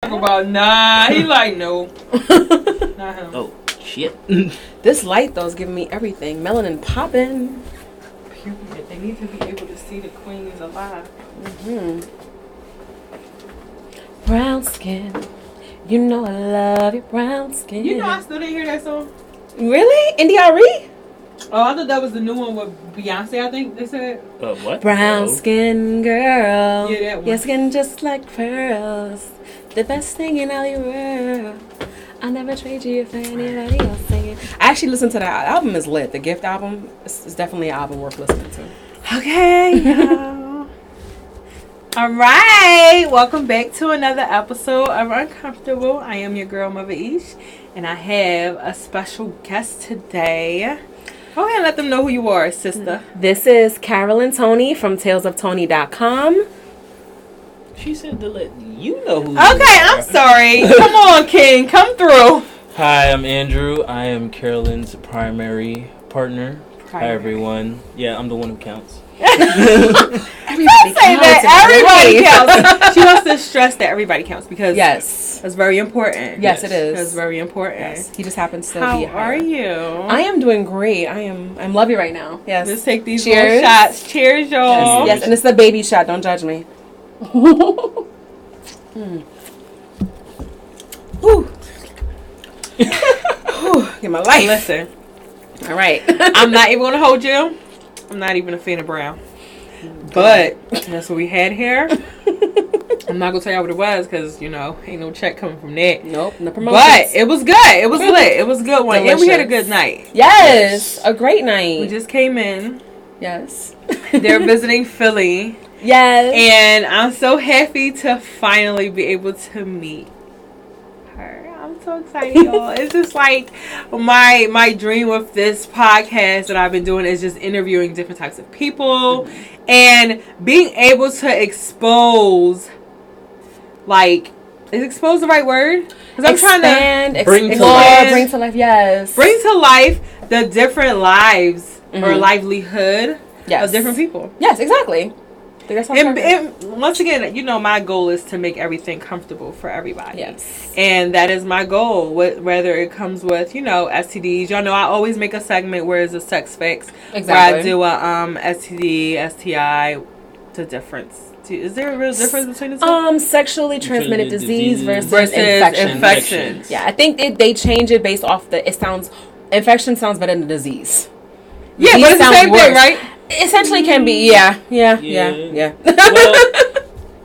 Talk about he like no. Not him. Oh shit. This light though is giving me everything. Melanin popping. Period. They need to be able to see the queens alive. Brown skin. You know I love your brown skin. You know I still didn't hear that song. Really? NDRE? Oh, I thought that was the new one with Beyonce, I think they said. What? Brown skin girl. Yeah, that one. Your skin just like pearls. The best thing in all your world. I'll never trade you for anybody else singing. I actually listened to that album. Is lit. The Gift album is definitely an album worth listening to. Okay, y'all. All right. Welcome back to another episode of Uncomfortable. I am your girl, Mother Ish, and I have a special guest today. Go ahead and let them know who you are, sister. This is Carolyn Toney from talesoftony.com. She said to let you know who. Okay, I'm sorry. Come on, King. Come through. Hi, I'm Andrew. I am Carolyn's primary partner. Hi, everyone. Yeah, I'm the one who counts. Everybody say that. Everybody counts. She wants to stress that everybody counts because that's very important. Yes, it is. That's very important. Yes. He just happens to How be. How are you? I am doing great. I'm lovely right now. Yes. Let's take these Cheers. little shots. Cheers, y'all. Yes, and it's a baby shot. Don't judge me. Whew. Get my life. Listen. All right. I'm not even going to hold you. I'm not even a fan of brown. But that's what we had here. I'm not going to tell y'all what it was because, you know, ain't no check coming from that. Nope, no promotions. But it was good. It was lit. It was a good one. Delicious. And we had a good night. Yes. A great night. We just came in. Yes. They're visiting Philly. Yes. And I'm so happy to finally be able to meet her. I'm so excited, y'all. It's just like my dream with this podcast that I've been doing is just interviewing different types of people and being able to expose, like, is expose the right word? Because I'm trying to bring to life, yes. Bring to life the different lives or livelihood of different people. Yes, exactly. And once again, you know, my goal is to make everything comfortable for everybody. Yes. And that is my goal, whether it comes with, you know, STDs. Y'all know I always make a segment where it's a sex fix. Exactly. Where I do a STD, STI, the difference. Is there a real difference between the two? Sexually transmitted disease versus infection. Yeah, I think they change it based off infection sounds better than disease. Yeah, Disease but it's the same thing, right? Essentially can be, yeah. Well,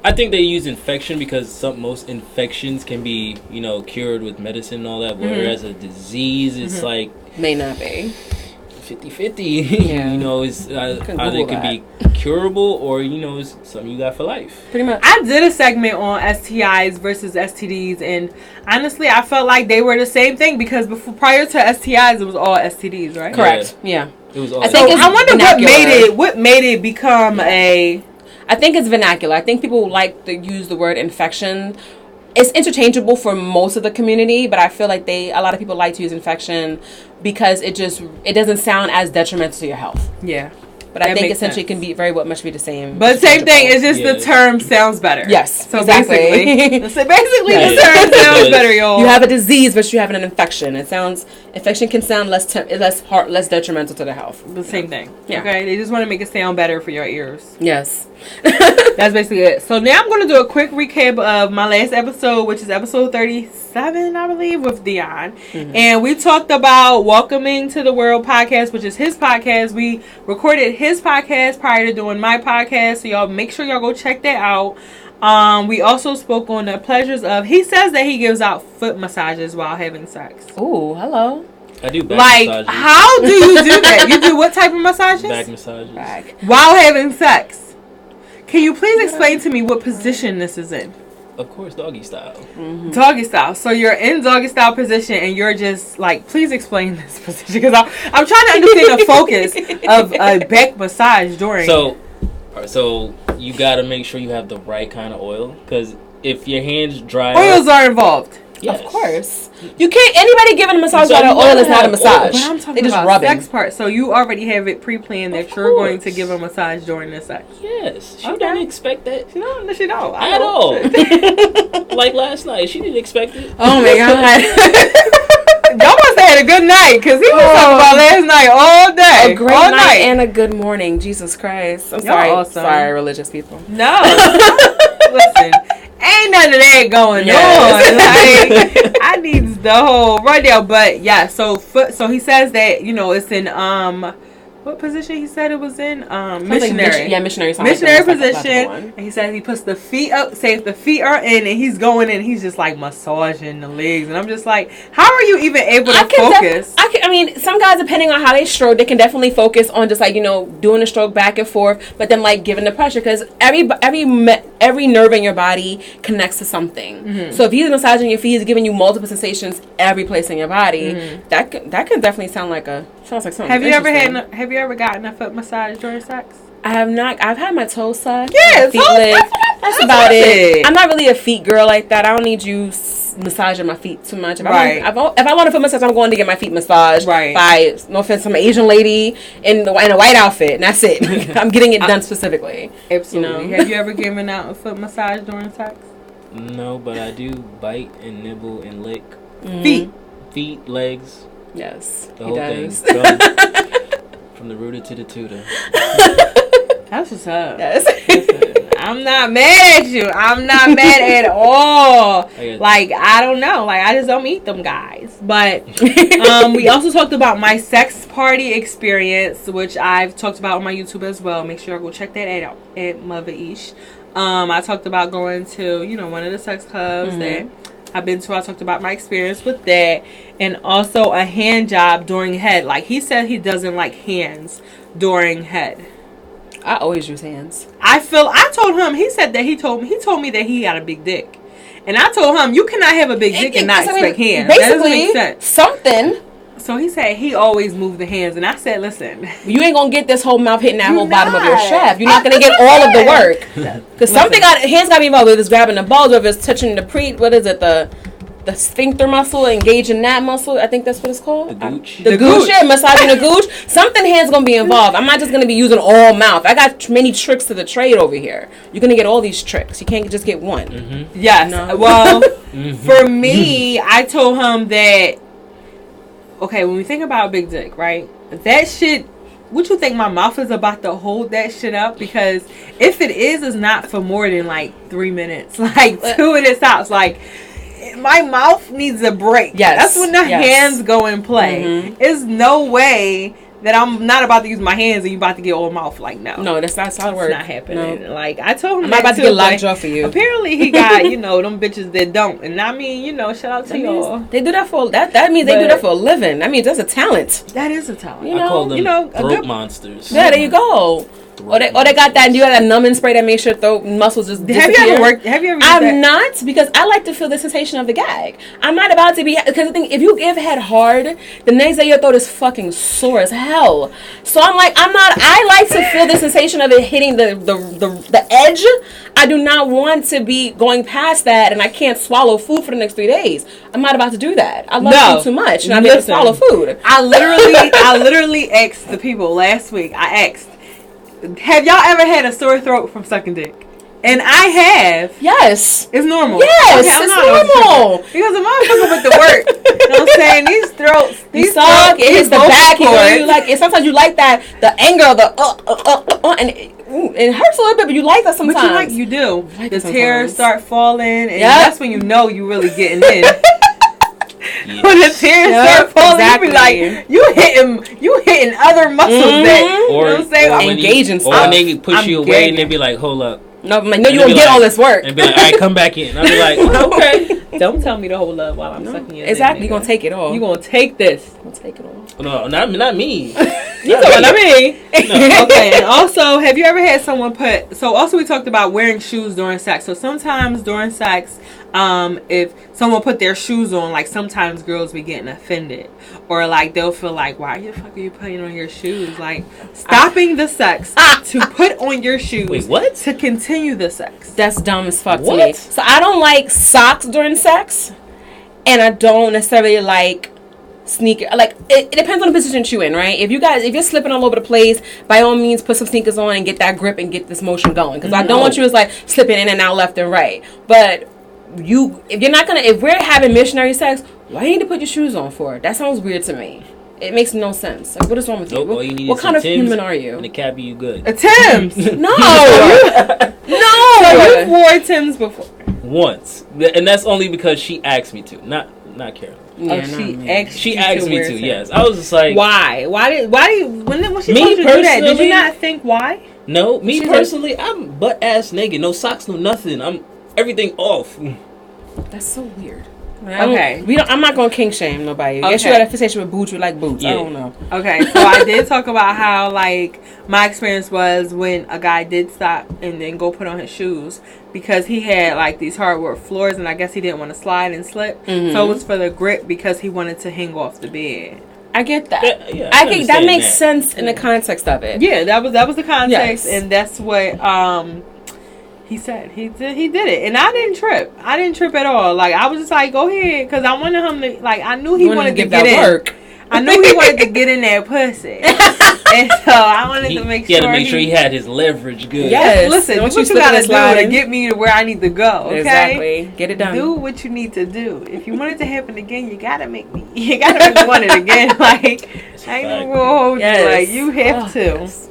I think they use infection because most infections can be, you know, cured with medicine and all that. Whereas a disease, it's like may not be 50-50. Yeah. You know, it's either it could be curable or, you know, it's something you got for life. Pretty much. I did a segment on STIs versus STDs, and honestly, I felt like they were the same thing because prior to STIs, it was all STDs, right? Correct. Yeah. It was all. I wonder what made it become a. I think it's vernacular. I think people like to use the word infection. It's interchangeable for most of the community, but I feel like a lot of people like to use infection because it doesn't sound as detrimental to your health. Yeah. But I think essentially it can be much be the same. But same thing, it's just the term sounds better. Yes, so exactly. Basically the term sounds better, y'all. You have a disease, but you have an infection. Infection can sound less detrimental to the health. The same thing. Yeah. Okay, they just want to make it sound better for your ears. Yes. That's basically it. So now I'm going to do a quick recap of my last episode, which is episode 37, I believe, with Dion. And we talked about Welcoming to the World podcast, which is his podcast. We recorded his podcast prior to doing my podcast, so y'all make sure y'all go check that out. We also spoke on the pleasures of, he says that he gives out foot massages while having sex. Ooh, hello. I do back massages. How do you do that? You do what type of massages? Back massages. While having sex. Can you please explain to me what position this is in? Of course, doggy style. Doggy style. So you're in doggy style position and you're just like, please explain this position. Because I'm trying to understand the focus of a back massage during. So you got to make sure you have the right kind of oil. Because if your hands dry oils are involved. Yes. Of course. You can't. Anybody giving a massage without oil is not a massage. But I'm talking they just about rubbing. sex part. So you already have it pre-planned that you're going to give a massage during the sex. Yes. She Okay. didn't expect that. She don't. She don't. At all. Like last night, she didn't expect it. Oh my god. Y'all must have had a good night because he was talking about last night all day. A great night and a good morning. Jesus Christ. I'm sorry. Awesome. Sorry, religious people. No. Listen, ain't none of that going on. Like, I need the whole rundown. But yeah, so he says that, it's in what position he said it was in? Missionary. Like missionary. Missionary position. And he says he puts the feet up, say if the feet are in, and he's going in, he's just like massaging the legs. And I'm just like, how are you even able to focus? I mean, some guys, depending on how they stroke, they can definitely focus on just like, doing a stroke back and forth, but then like giving the pressure, because every nerve in your body connects to something. Mm-hmm. So if he's massaging your feet, he's giving you multiple sensations every place in your body. Mm-hmm. That could definitely sounds like something. Have you ever gotten a foot massage during sex? I have not. I've had my toes sucked. Yeah, feet licked. That's about it. I'm not really a feet girl like that. I don't need you massaging my feet too much. If I want a foot massage, I'm going to get my feet massaged by, no offense, some Asian lady in a white outfit, and that's it. I'm getting it done specifically. Absolutely. Have you ever given out a foot massage during sex? No, but I do bite and nibble and lick. Mm-hmm. Feet, legs. Yes, the whole thing. From the rooter to the tutor. That's what's up. Yes. Listen, I'm not mad at you. I'm not mad at all. Like, I don't know. Like, I just don't meet them guys. But we also talked about my sex party experience, which I've talked about on my YouTube as well. Make sure I go check that out at Mother Ish. I talked about going to, one of the sex clubs that I've been to. I talked about my experience with that, and also a hand job during head. Like, he said he doesn't like hands during head. I always use hands. I told him, he said that he told me that he had a big dick, and I told him you cannot have a big dick and not expect hands. That doesn't make sense. Something. So he said he always moved the hands, and I said, listen, you ain't gonna get this whole mouth hitting that whole bottom of your shaft. You're not gonna get all of the work, because hands gotta be involved. Whether it's grabbing the balls, or if it's touching the sphincter muscle, engaging that muscle. I think that's what it's called. The gooch. The gooch, yeah, massaging the gooch. Something hands gonna be involved. I'm not just gonna be using all mouth. I got many tricks to the trade over here. You're gonna get all these tricks. You can't just get one. Mm-hmm. Yes. No? Well, for me, I told him that, okay, when we think about big dick, right? That shit, what you think my mouth is about to hold that shit up? Because if it is, it's not for more than like 3 minutes. Like 2 and it stops. Like, my mouth needs a break. Yes. That's when the hands go in play. Mm-hmm. There's no way that I'm not about to use my hands and you about to get all mouth. Like, no. No, that's not how it works. It's not happening. No. Like, I told him I'm not about to get lockjaw for you. Apparently he got, them bitches that don't. And I mean, shout out to y'all. They do that for, that means they do that for a living. That means that's a talent. That is a talent. I call them throat monsters. Yeah, there you go. Or they got that. You got that numbing spray that makes your throat muscles just disappear. Have you ever? I'm not, because I like to feel the sensation of the gag. I'm not about to be, because the thing, if you give head hard, the next day your throat is fucking sore as hell. So I'm like, I like to feel the sensation of it hitting the edge. I do not want to be going past that, and I can't swallow food for the next 3 days. I'm not about to do that. I love food too much, and I'm able to swallow food. I literally asked the people last week. I asked, have y'all ever had a sore throat from sucking dick? And I have. Yes. It's normal. Yes, it's normal. Because the motherfucker with the work. You know what I'm saying? These throats. These suck. It hits the back. And sometimes you like that, the anger of the and it hurts a little bit, but you like that sometimes. But you do. The tears start falling, and that's when you know you really getting in. Yes. When the tears start falling, you be like, you hitting other muscles that, or, you know what I'm saying? Engaging stuff. Or when they push you away and they be like, hold up. No, I'm like, no, you don't get all this work. And be like, all right, come back in. I'll be like, okay. Don't tell me to hold up while I'm sucking your exactly, dick. You're going to take it all. You're going to take this. I'm going to take it all. No, not me. You know what I mean? No. Okay, and also, have you ever had someone also we talked about wearing shoes during sex. So sometimes during sex, if someone put their shoes on, like sometimes girls be getting offended, or like they'll feel like, why the fuck are you putting on your shoes? Like, stopping the sex to put on your shoes. Wait, what? To continue the sex. That's dumb as fuck to me. So I don't like socks during sex. and I don't necessarily like sneaker. Like, it depends on the position you're in, right? If you're slipping all over the place, by all means put some sneakers on and get that grip and get this motion going, because I don't want you like slipping in and out left and right. But if we're having missionary sex, why do you need to put your shoes on for? That sounds weird to me. It makes no sense. Like, what is wrong with you? What kind of human are you? And a cab, you good? A Tim's? No. No. So you wore Tim's before? Once, and that's only because she asked me to. Not Carolyn. Yeah, she asked me to. Yes, I was just like, why? Why do you? When she told you to do that, did you not think why? No, me personally, I'm butt ass naked, no socks, no nothing. I'm everything off. That's so weird. Okay. I'm not gonna kink shame nobody. Okay. Guess you got a fixation with boots. You like boots. Yeah. I don't know. Okay, so I did talk about how like my experience was when a guy did stop and then go put on his shoes because he had like these hardwood floors and I guess he didn't want to slide and slip. Mm-hmm. So it was for the grip because he wanted to hang off the bed. I get that. I think that makes sense in the context of it. Yeah, that was the context, and that's what he said. He did it, and I didn't trip at all. Like, I was just like, go ahead, because I wanted him to, like, I knew he wanted to get in. Work. I knew he wanted to get in that pussy, and so I wanted to make sure. He had to make sure he had his leverage good. Yes, listen, what you gotta do to get me to where I need to go. Okay, exactly. Get it done. Do what you need to do. If you want it to happen again, you gotta make me want it again. Like, I ain't gonna hold you. Like, you have to. Yes.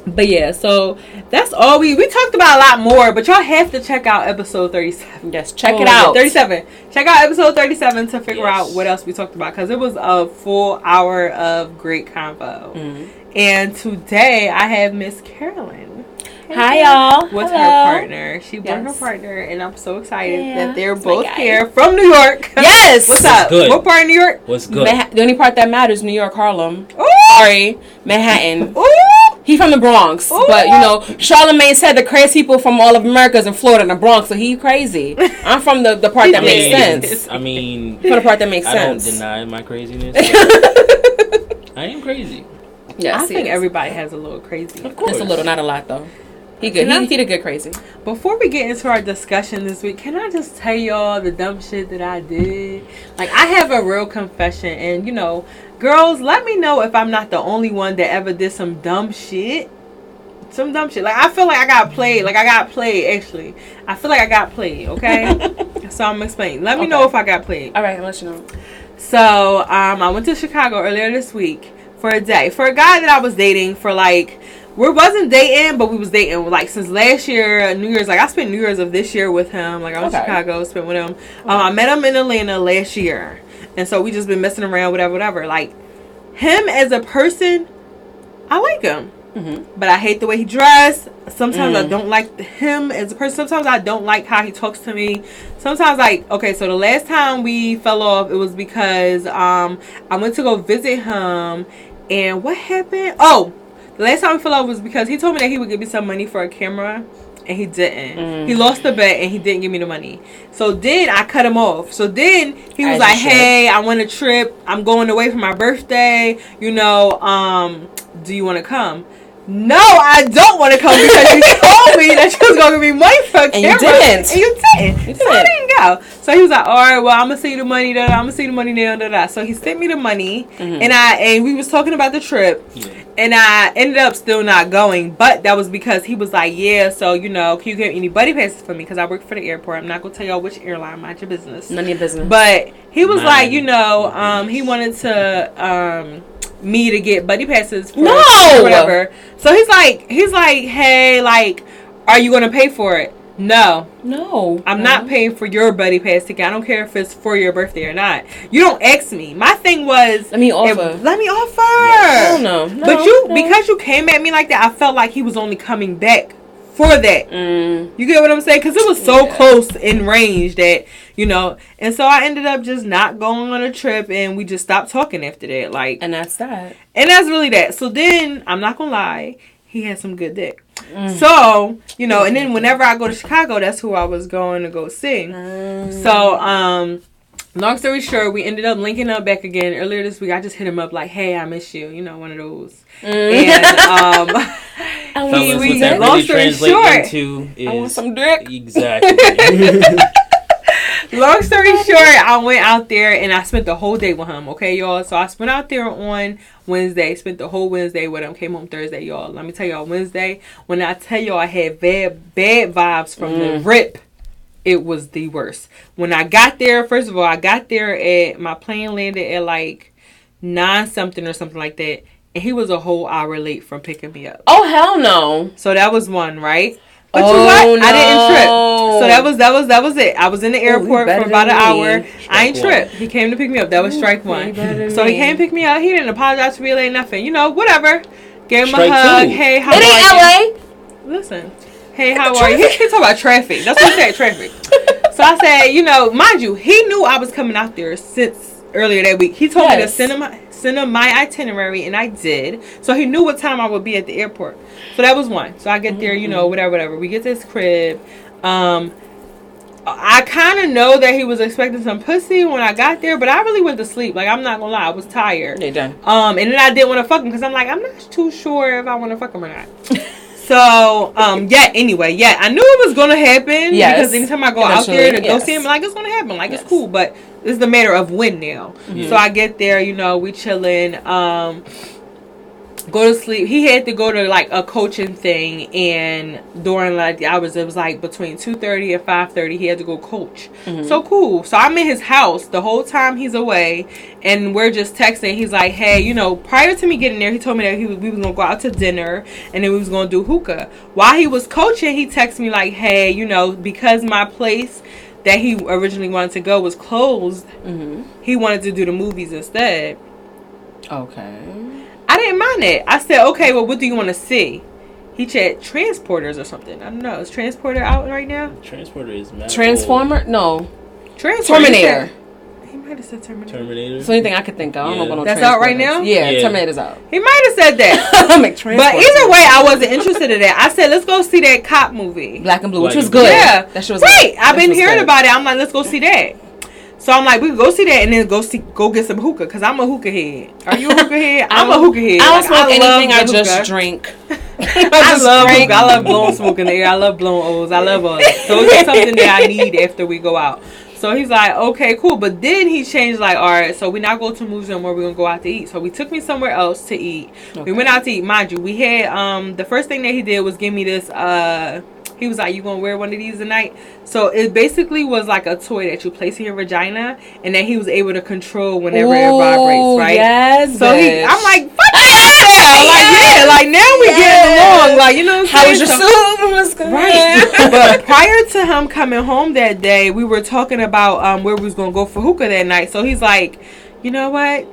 But yeah, so that's all we talked about a lot more, but y'all have to check out episode 37. Yes, check it out. 37. Check out episode 37 to figure out what else we talked about, because it was a full hour of great convo. And today I have Miss Carolyn. Hi, y'all. With her partner. She brought her partner, and I'm so excited that they're both here from New York. Yes. What's up? Good. What part of New York? What's good? The only part that matters, New York, Harlem. Ooh. Sorry, Manhattan. Ooh. He from the Bronx. Ooh. But, you know, Charlamagne said the crazy people from all of America's in Florida and the Bronx, so he crazy. I'm from the part that makes sense. I mean, from the part that makes sense. I don't deny my craziness. I am crazy. Yes, I think everybody has a little crazy. Of course. Just a little, not a lot, though. He good. He did good crazy. Before we get into our discussion this week, can I just tell y'all the dumb shit that I did? Like, I have a real confession, and, you know, girls, let me know if I'm not the only one that ever did some dumb shit. Some dumb shit. Like, I feel like I got played. Actually. I feel like I got played, okay? So I'm explaining. Let me know if I got played. All right, I'll let you know. So, I went to Chicago earlier this week for a day. For a guy that I was dating for, like, we wasn't dating, but we was dating, like, since last year, New Year's. Like, I spent New Year's of this year with him. Like, I was in Chicago, spent with him. I met him in Atlanta last year. And so we just been messing around, whatever. Like, him as a person, I like him. Mm-hmm. But I hate the way he dressed. Sometimes I don't like him as a person. Sometimes I don't like how he talks to me. Sometimes, like, okay, so the last time we fell off, it was because I went to go visit him. And what happened? Oh, the last time we fell off was because he told me that he would give me some money for a camera. And he didn't. He lost the bet and he didn't give me the money. So then I cut him off. So then he was like, hey, I want a trip. I'm going away for my birthday. You know, do you want to come? No, I don't want to come because you told me that you was going to give me money for a camera. And you didn't. So I didn't go. So he was like, all right, well, I'm going to see the money. I'm going to see the money now. So he sent me the money. And we was talking about the trip. Yeah. And I ended up still not going. But that was because he was like, yeah, so, you know, can you get any buddy passes for me? Because I work for the airport. I'm not going to tell y'all which airline. Mind your business. None of your business. But he was like, you know, he wanted to... me to get buddy passes for whatever. So he's like, hey, like, are you gonna pay for it? No, I'm not paying for your buddy pass ticket. I don't care if it's for your birthday or not. You don't ask me. My thing was, let me offer. Yes. No. Because you came at me like that, I felt like he was only coming back for that. You get what I'm saying? Because it was so close in range that, you know, and so I ended up just not going on a trip, and we just stopped talking after that. Like, and that's that. And that's really that. So then, I'm not gonna lie, he had some good dick. So, you know, and then whenever I go to Chicago, that's who I was going to go see. So, long story short, we ended up linking up back again earlier this week. I just hit him up like, hey, I miss you. You know, one of those. And, long story short, I want some dick. Exactly. Long story short, I went out there and I spent the whole day with him. Okay, y'all. So I went out there on Wednesday. Spent the whole Wednesday with him. Came home Thursday, y'all. Let me tell y'all, Wednesday, when I tell y'all I had bad vibes from the rip, it was the worst. When I got there, first of all, I got there at my plane landed at like 9 something or something like that, and he was a whole hour late from picking me up. Oh hell no! So that was one, right? But you know what? No. I didn't trip. So that was it. I was in the airport for about an hour. I ain't tripped. He came to pick me up. That was strike one. So he came to pick me up. He didn't apologize to me late, nothing. You know, whatever. Gave him a hug. Hey, how are you? It ain't LA. Listen. Hey, how are you? He talking about traffic. That's what he said, traffic. So I said, you know, mind you, he knew I was coming out there since earlier that week. He told me to send him my itinerary, and I did. So he knew what time I would be at the airport. So that was one. So I get there, you know, whatever. We get to his crib. I kind of know that he was expecting some pussy when I got there, but I really went to sleep. Like, I'm not gonna lie, I was tired. They done. And then I didn't want to fuck him because I'm like, I'm not too sure if I want to fuck him or not. So, anyway, I knew it was gonna happen. Yes. Because anytime I go out there to go see him, like, it's gonna happen. Like, it's cool, but it's the matter of when now. So I get there, you know, we chilling, go to sleep. He had to go to like a coaching thing, and during like the hours, it was like between 2:30 and 5:30, he had to go coach. So cool. So I'm in his house the whole time he's away, and we're just texting. He's like, hey, you know, prior to me getting there, he told me that we was gonna go out to dinner, and then we was gonna do hookah. While he was coaching, he texted me like, hey, you know, because my place that he originally wanted to go was closed, he wanted to do the movies instead. Okay. I didn't mind it. I said, okay, well, what do you want to see? He said Transporters or something. I don't know. Is Transporter out right now? Transporter is mad Transformer? old. No. Terminator. He might have said Terminator. It's the only thing I could think of. I don't know about that's out right now? Yeah, Terminator's out. He might have said that. But either way, I wasn't interested in that. I said, let's go see that cop movie. Black and Blue, which was good. Yeah. That shit was right. Good. I've been hearing about it. I'm like, let's go see that. So I'm like, we can go see that and then go get some hookah, because I'm a hookah head. Are you a hookah head? I'm a hookah head. I don't smoke anything. I just drink. I love hookah. I love blowing smoke in the air. I love blowing O's. I love all that. So it's something that I need after we go out. So he's like, okay, cool. But then he changed, like, all right, so we're not going to movies anymore. We're going to go out to eat. So we took me somewhere else to eat. Okay. We went out to eat. Mind you, we had, the first thing that he did was give me this, he was like, you going to wear one of these tonight? So it basically was like a toy that you place in your vagina, and that he was able to control whenever it vibrates, right? Yes, so I'm like, fuck yeah. Like, yeah, like, now we getting along. Like, you know what I'm saying? How was your soup? Right. But prior to him coming home that day, we were talking about where we was going to go for hookah that night. So he's like, you know what?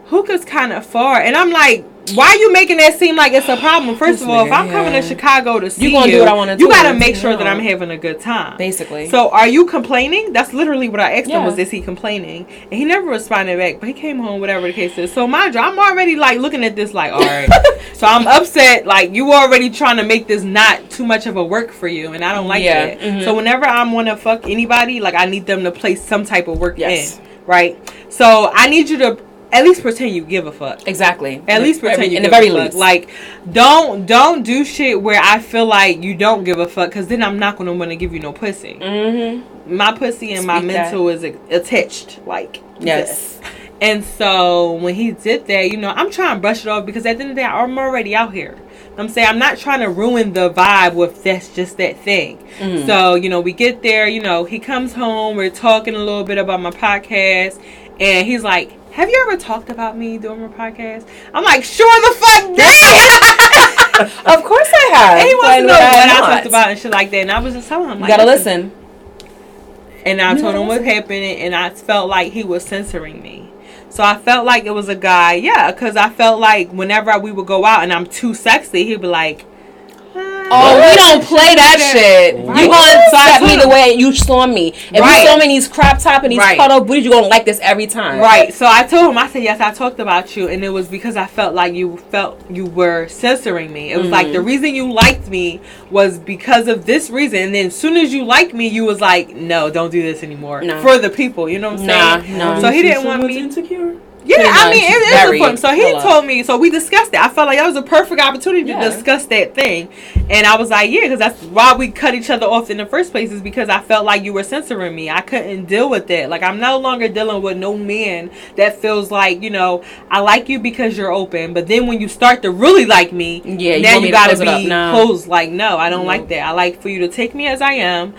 Hookah's kind of far. And I'm like, why are you making that seem like it's a problem? First of all, if I'm coming to Chicago to see you, do what I want to do. You got to make sure that I'm having a good time. Basically. So are you complaining? That's literally what I asked him, was, is he complaining? And he never responded back, but he came home, whatever the case is. So mind you, I'm already like looking at this like, all right. So I'm upset. Like, you already trying to make this not too much of a work for you. And I don't like that. So whenever I'm want to fuck anybody, like, I need them to place some type of work in. Right? So I need you to at least pretend you give a fuck. Exactly. At least pretend you give a fuck. In the very least. Like, don't do shit where I feel like you don't give a fuck, because then I'm not going to want to give you no pussy. My pussy and my mental is attached. Like, this. And so when he did that, you know, I'm trying to brush it off, because at the end of the day, I'm already out here. I'm saying, I'm not trying to ruin the vibe with that's just that thing. So, you know, we get there, you know, he comes home, we're talking a little bit about my podcast, and he's like, have you ever talked about me doing my podcast? I'm like, sure the fuck did. Of course I have. And he wants to know what I talked about and shit like that. And I was just telling him, like, you gotta listen. And I told him what happened, and I felt like he was censoring me. So I felt like it was a guy, because I felt like whenever we would go out and I'm too sexy, he'd be like, oh, we don't play that shit. Right. You gonna accept me the way you saw me. If you saw me in these crop top and these cut off booties, you gonna like this every time. Right. So I told him, I said, yes, I talked about you, and it was because I felt like you were censoring me. It was like, the reason you liked me was because of this reason, and then as soon as you liked me, you was like, no, don't do this anymore. For the people, you know what I'm saying? No. So he didn't want me insecure. Yeah, I mean, it is Very a fun. So he told me, so we discussed it. I felt like that was a perfect opportunity to discuss that thing. And I was like, yeah, because that's why we cut each other off in the first place, is because I felt like you were censoring me. I couldn't deal with that. Like, I'm no longer dealing with no man that feels like, you know, I like you because you're open. But then when you start to really like me, now you got to be closed. Like, no, I don't like that. I like for you to take me as I am.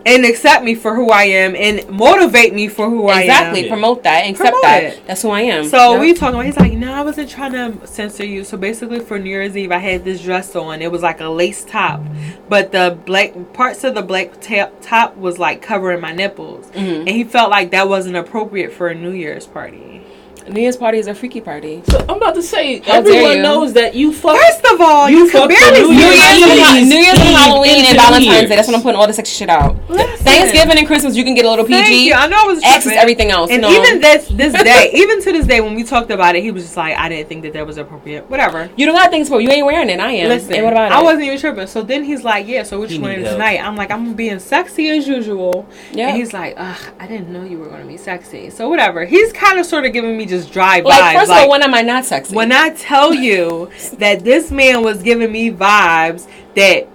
And accept me for who I am and motivate me for who I am. Exactly. Promote that and accept that. That's who I am. So we talking about, he's like, no, I wasn't trying to censor you. So basically for New Year's Eve, I had this dress on. It was like a lace top. But the black parts of the black top was like covering my nipples. And he felt like that wasn't appropriate for a New Year's party. New Year's party is a freaky party. So I'm about to say, everyone knows that you fuck. First of all, you can barely New Year's and Halloween and Valentine's Day. That's when I'm putting all the sexy shit out. Thanksgiving and Christmas, you can get a little PG. Thank you. I know it was X is everything else. And even this day, even to this day, when we talked about it, he was just like, I didn't think that was appropriate. Whatever. You don't got things for. You ain't wearing it. I am. Listen, and what about it? I wasn't even tripping. So then he's like, yeah, so what you wearing tonight? I'm like, I'm being sexy as usual. Yeah. And he's like, ugh, I didn't know you were going to be sexy. So whatever. He's kind of sort of giving me just dry vibes. First of all, when am I not sexy? When I tell you that this man was giving me vibes that,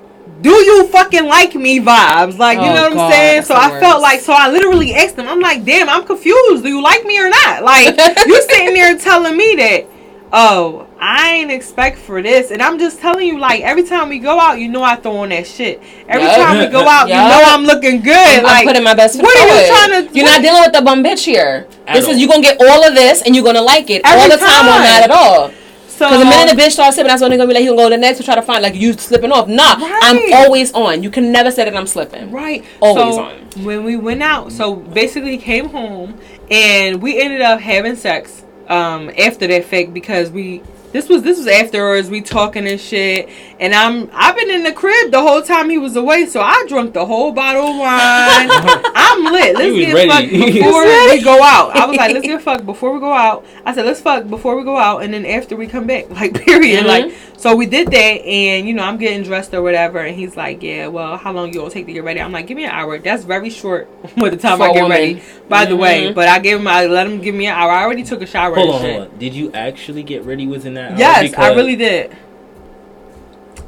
do you fucking like me vibes? Like, you know what I'm saying? So I felt like, so I literally asked him, I'm like, damn, I'm confused. Do you like me or not? Like, you sitting there telling me that, oh, I ain't expect for this. And I'm just telling you, like, every time we go out, you know I throw on that shit. Every time we go out, you know I'm looking good. I'm putting my best foot forward. What are you trying to do? You're not dealing with the bum bitch here. You're going to get all of this and you're going to like it all the time or not at all. Because the minute the bitch starts slipping, that's when they're going to be like, he's going to go to the next to try to find, like, you slipping off. Nah, I'm always on. You can never say that I'm slipping. Right. Always on. When we went out, so basically he came home and we ended up having sex after that fact because this was afterwards, we talking and shit, and I've been in the crib the whole time he was away, so I drank the whole bottle of wine. I'm lit. Let's get fucked before we go out. I was like, let's get fucked before we go out. I said, let's fuck before we go out, and then after we come back, like, period. Like, so we did that, and you know, I'm getting dressed or whatever, and he's like, yeah, well, how long you gonna take to get ready? I'm like, give me an hour. That's very short with the time I get ready, by the way. But I let him give me an hour. I already took a shower. Hold on. Did you actually get ready within that hour? Yes, I really did.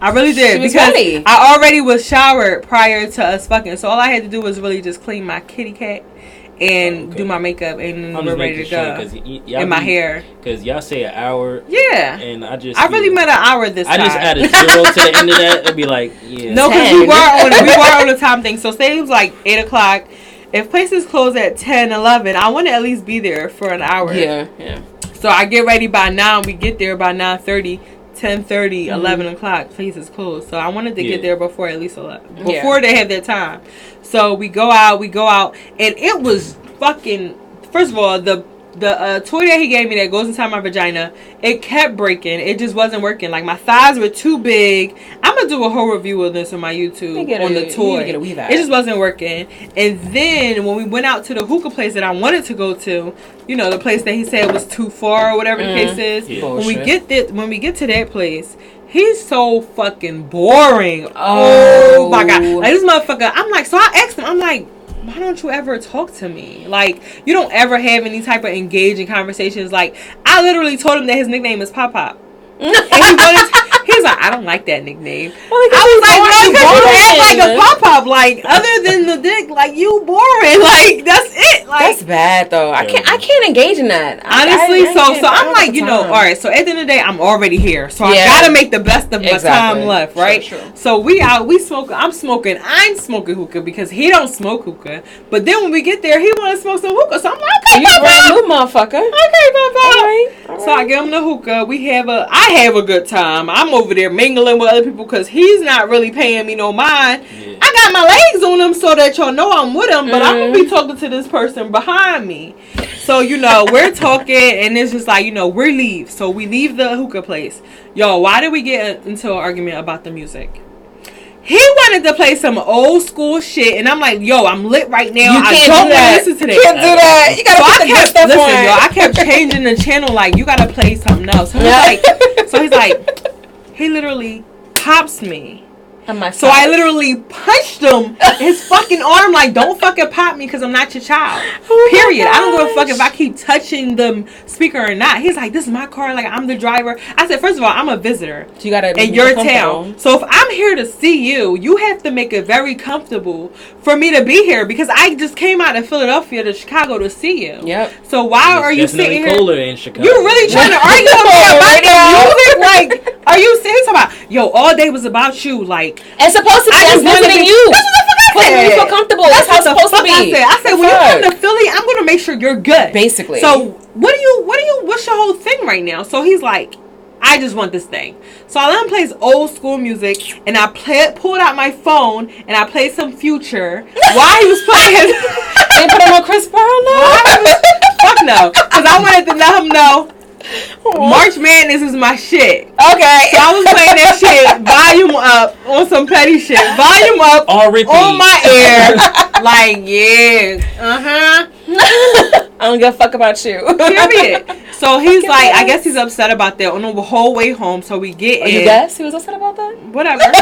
Because I already was showered prior to us fucking. So all I had to do was really just clean my kitty cat and do my makeup, and we're ready to go. And my hair. Because y'all say an hour. Yeah. And I really meant an hour this time. I just added 0 to the end of that. It'd be like, yeah. No, because we were on the time thing. So say it was like 8 o'clock. If places close at 10, 11, I want to at least be there for an hour. Yeah. So I get ready by 9. We get there by 9:30, 10:30, 11 o'clock. Place is closed. So I wanted to get there before at least 11. Before they have that time. So we go out. And it was fucking... First of all, the toy that he gave me that goes inside my vagina, it kept breaking. It just wasn't working. Like, my thighs were too big. I'm going to do a whole review of this on my YouTube on the toy. It just wasn't working. And then when we went out to the hookah place that I wanted to go to, you know, the place that he said was too far or whatever the case is. Yeah. When we get to that place, he's so fucking boring. Oh my God. Like, this motherfucker, I'm like, so I asked him, I'm like, why don't you ever talk to me? Like, you don't ever have any type of engaging conversations. Like, I literally told him that his nickname is Pop Pop. And he's like, I don't like that nickname. Well, I was like, no, because you act like a pop-up. Like, other than the dick, like, you boring. Like, that's it. Like, that's bad, though. I can't engage in that. Honestly, so I'm like, you know, all right, so at the end of the day, I'm already here. So I gotta make the best of my time left, right? True. So we out, we smoke. I'm smoking hookah because he don't smoke hookah. But then when we get there, he want to smoke some hookah. So I'm like, okay, you brand new motherfucker. Okay, Pop-Pop. All right. So I give him the hookah. I have a good time. I'm over there mingling with other people because he's not really paying me no mind. Yeah. I got my legs on him so that y'all know I'm with him, but I'm going to be talking to this person behind me. So, you know, we're talking, and it's just like, you know, we leave. So we leave the hookah place. Yo, why did we get into an argument about the music? He wanted to play some old school shit, and I'm like, yo, I'm lit right now. I don't want to listen to that. You can't do that. You gotta put the good stuff on. Yo, I kept changing the channel, like, you gotta play something else. So he's like, he literally pops me. So I literally punched him in his fucking arm like, don't fucking pop me because I'm not your child. Period. I don't give a fuck if I keep touching the speaker or not. He's like, this is my car. Like, I'm the driver. I said, first of all, I'm a visitor. So you gotta in your town. So if I'm here to see you, you have to make it very comfortable for me to be here because I just came out of Philadelphia to Chicago to see you. Yep. So why are you sitting here? Colder in Chicago. You really trying to argue with me about the music? Like, are you serious about? Yo, all day was about you. Like, it's supposed to be. I'm visiting you. That's what the fuck I said. You feel comfortable. That's how it's supposed to be. I said when you come to Philly, I'm gonna make sure you're good. Basically. So what's your whole thing right now? So he's like, I just want this thing. So I let him play his old school music, and I pulled out my phone, and I played some Future while he was playing. They put him on Chris Brown, no? Fuck no. Because I wanted to let him know March Madness is my shit. Okay. So I was playing that shit, volume up, on some petty shit. Volume up, on my ear. Like, yeah. I don't give a fuck about you. Period. So he's like, I guess he's upset about that on the whole way home. So we get in. You guess he was upset about that? Whatever.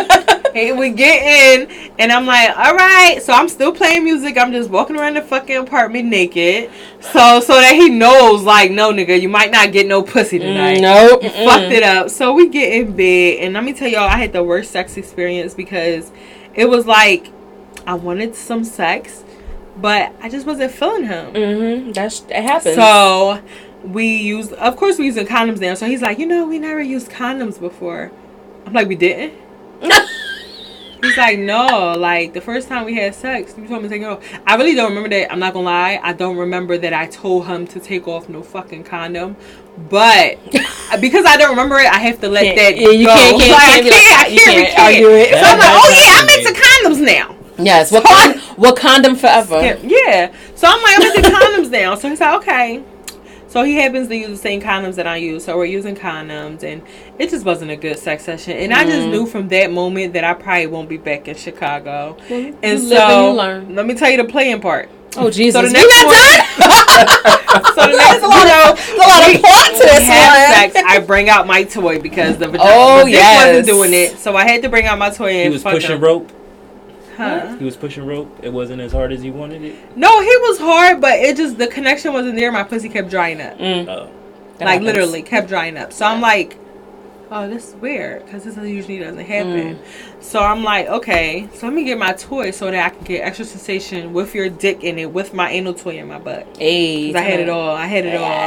Hey, we get in, and I'm like, all right. So I'm still playing music. I'm just walking around the fucking apartment naked. So that he knows, like, no, nigga, you might not get no pussy tonight. Nope. You fucked it up. So we get in bed, and let me tell y'all, I had the worst sex experience because it was like, I wanted some sex, but I just wasn't feeling him. It happens. So we using condoms now. So he's like, we never used condoms before. I'm like, we didn't? He's like, no, like the first time we had sex, you told me to take it off. I really don't remember that. I'm not gonna lie. I don't remember that I told him to take off no fucking condom. But because I don't remember it, I have to let that go. I can't argue it. So I'm like, oh yeah, I'm into condoms now. Yes, witCONDOMSforeva. Yeah. So I'm like, I'm into condoms now. So he's like, okay. So he happens to use the same condoms that I use. So we're using condoms, and it just wasn't a good sex session. And I just knew from that moment that I probably won't be back in Chicago. And so let me tell you the playing part. Oh Jesus! So the next there's a lot of plot to this sex, I bring out my toy because the vagina wasn't doing it. So I had to bring out my toy. And he was pushing rope. Huh? He was pushing rope. It wasn't as hard as you wanted it. No, he was hard, but it just the connection wasn't there. My pussy kept drying up. Like literally kept drying up. So I'm like, oh, this is weird because this usually doesn't happen. So I'm like, okay, so let me get my toy so that I can get extra sensation with your dick in it, with my anal toy in my butt. Hey, I had it all.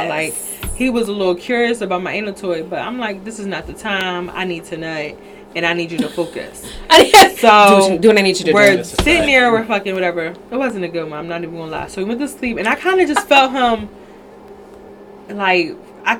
Like he was a little curious about my anal toy, but I'm like, this is not the time. I need to nut. And I need you to focus. So do what I need you to do. We're sitting there, we're fucking whatever. It wasn't a good one. I'm not even gonna lie. So we went to sleep, and I kind of just felt him. Like I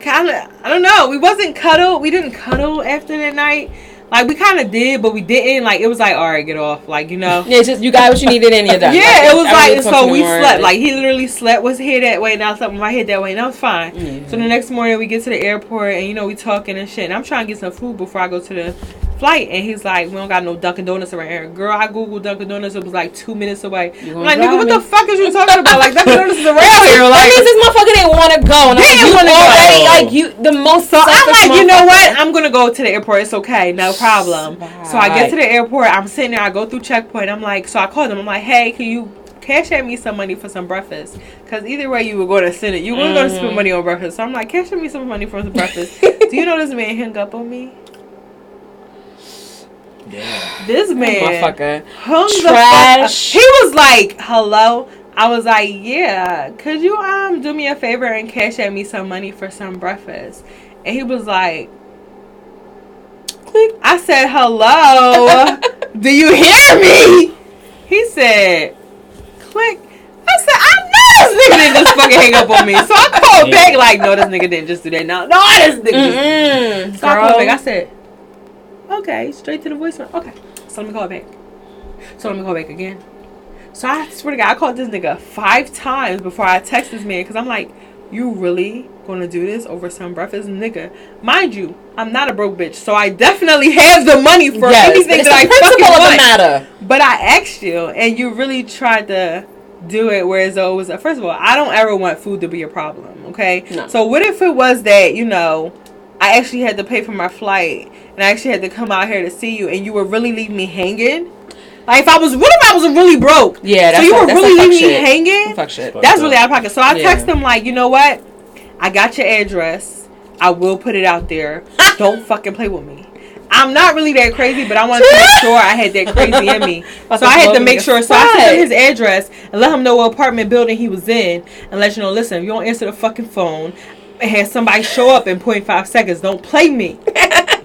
don't know. We wasn't cuddle. We didn't cuddle after that night. Like we kind of did, but we didn't. Like it was like, all right, get off. Like Yeah, just you got what you needed and you're done. Yeah, it was like so we slept. Like he literally slept with his head that way, and I slept with my head that way, and that was fine. So the next morning we get to the airport, and we talking and shit, and I'm trying to get some food before I go to the flight, and he's like, we don't got no Dunkin' Donuts around here. Girl, I googled Dunkin' Donuts. It was like 2 minutes away. I'm like, nigga, what the fuck is you talking about? Like Dunkin' Donuts is around here. Like, that means this motherfucker didn't want to go. And didn't want to go. Like you, the most. So I'm like, you know what? I'm gonna go to the airport. It's okay, no problem. So I get to the airport. I'm sitting there. I go through checkpoint. I'm like, so I called him. I'm like, hey, can you cash at me some money for some breakfast? Because either way, you were going to send it. You were going to spend money on breakfast. So I'm like, cash at me some money for some breakfast. Do you know this man hung up on me? Yeah. This man motherfucker hung the fuck up. He was like, hello. I was like, yeah, could you do me a favor and cash at me some money for some breakfast? And he was like, click. I said, hello. Do you hear me? He said, click. I said, I know this nigga didn't just fucking hang up on me. So I called back like, no, this nigga didn't just do that. No, this nigga just. So I called back. I said, okay, straight to the voicemail. Okay, so let me call back. So let me call back again. So I swear to God, I called this nigga 5 times before I text this man because I'm like, you really gonna do this over some breakfast? Nigga, mind you, I'm not a broke bitch, so I definitely have the money for anything that I fucking want. Matter. But I asked you, and you really tried to do it whereas though it was first of all, I don't ever want food to be a problem, okay? No. So what if it was that, I actually had to pay for my flight, and I actually had to come out here to see you, and you would really leave me hanging? Like, what if I was really broke? Yeah, that's so you like, would really leave me shit. hanging? Fuck shit. That's really out of pocket. So I text them like, you know what? I got your address. I will put it out there. Don't fucking play with me. I'm not really that crazy, but I wanted to make sure I had that crazy in me. So I had to make sure. So I sent him his address and let him know what apartment building he was in, and let you know, listen, if you don't answer the fucking phone and have somebody show up in 0.5 seconds, don't play me.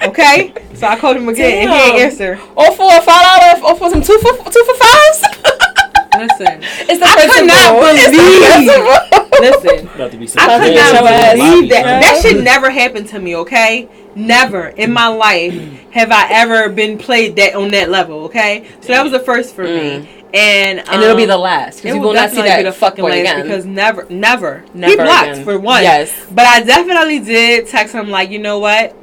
Okay? So I called him again, and he didn't answer. Or for $5, or for some 2 for 5s. Listen, it's the I could not believe. Listen, about to be I could not believe that. Right? That shit never happened to me. Okay, never in my life have I ever been played that on that level. Okay, so that was the first for me, and it'll be the last because it you will not see that the fucking last again. because never he blocked again. for one. Yes, but I definitely did text him like, you know what?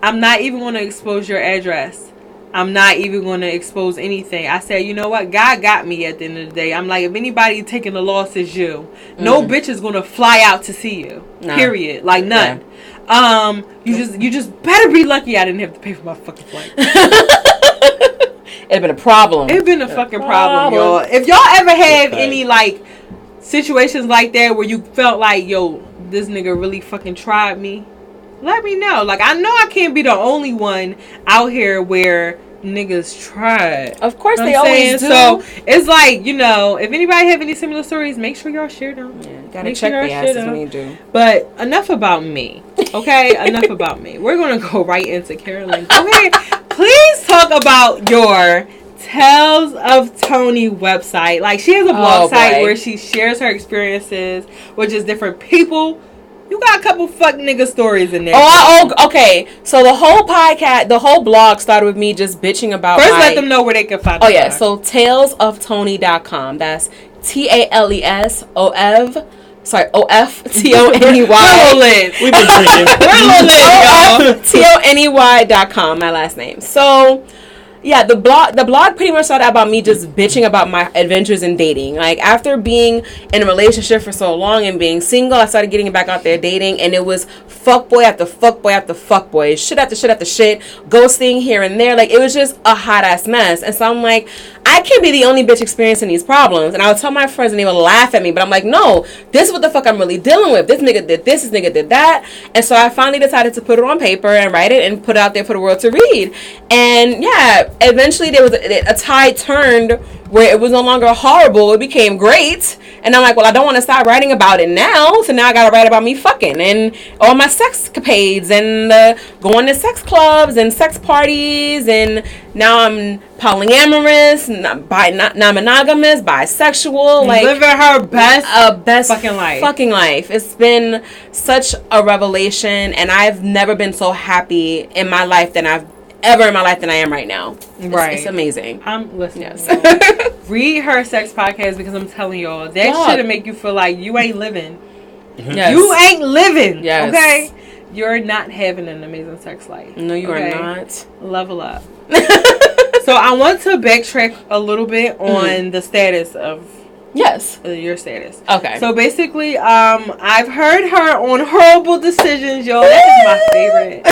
I'm not even going to expose your address. I'm not even going to expose anything. I said, you know what? God got me at the end of the day. I'm like, if anybody taking the loss is you. No bitch is going to fly out to see you. No. Period. Like, none. Yeah. You just better be lucky I didn't have to pay for my fucking flight. It'd been a problem. It'd been a fucking problem, y'all. If y'all ever have any, like, situations like that where you felt like, yo, this nigga really fucking tried me, let me know. Like, I know I can't be the only one out here where niggas tried. Of course, you know they always do. So it's like, you know, if anybody have any similar stories, make sure y'all share them. Yeah, gotta check the asses when you do. But enough about me, okay? Enough about me. We're gonna go right into Carolyn. Go ahead. Please talk about your Tales of Tony website. Like, she has a blog site where she shares her experiences with just different people. You got a couple fuck nigga stories in there. Okay. So the whole podcast, the whole blog started with me just bitching about let them know where they can find it. Oh, yeah. So talesoftony.com. That's TALESOF. Sorry, OFTONEY. We've been drinking. We're lit, TONEY.com, my last name. So, yeah, the blog pretty much started about me just bitching about my adventures in dating. Like, after being in a relationship for so long and being single, I started getting back out there dating, and it was fuckboy after fuckboy after fuckboy, shit after shit after shit, ghosting here and there. Like, it was just a hot ass mess. And so I'm like, I can't be the only bitch experiencing these problems. And I would tell my friends and they would laugh at me, but I'm like, no, this is what the fuck I'm really dealing with. This nigga did this nigga did that. And so I finally decided to put it on paper and write it and put it out there for the world to read. And yeah, eventually there was a tide turned where it was no longer horrible. It became great. And I'm like, well, I don't want to stop writing about it now. So now I got to write about me fucking and all my sexcapades and going to sex clubs and sex parties. And now I'm polyamorous, non-monogamous, bisexual. Like, living her best fucking life. It's been such a revelation. And I've never been so happy in my life than I am right now. Right. It's amazing. I'm listening. Yes. Read her sex podcast because I'm telling y'all, that shit'll make you feel like you ain't living. Yes. You ain't living. Yes. Okay? You're not having an amazing sex life. No, you are not. Level up. So I want to backtrack a little bit on the status of your status. Okay. So basically, I've heard her on Horrible Decisions, yo. That is my favorite.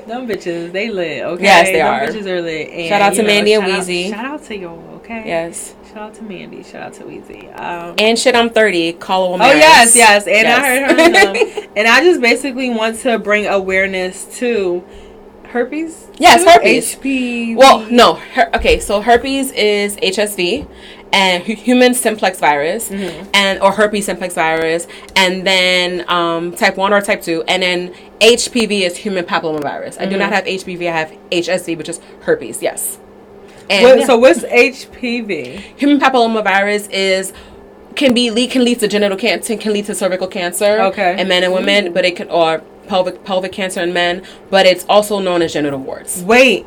Them bitches, they lit, okay? Yes, they are. Them bitches are lit. And, shout out to Mandy and Weezy. Shout out to y'all, okay? Yes. Shout out to Mandy. Shout out to Weezy. And shit, I'm 30. Call a woman. Oh, yes. And I heard her. And I just basically want to bring awareness to herpes. Yes, herpes. HPV. Well, no. So herpes is HSV and human simplex virus or herpes simplex virus, and then type 1 or type 2, and then HPV is human papillomavirus. I do not have HPV. I have HSV, which is herpes. Yes. And so what's HPV? Human papillomavirus can lead to genital cancer, can lead to cervical cancer in men and women, but it can or pelvic cancer in men, but it's also known as genital warts. Wait,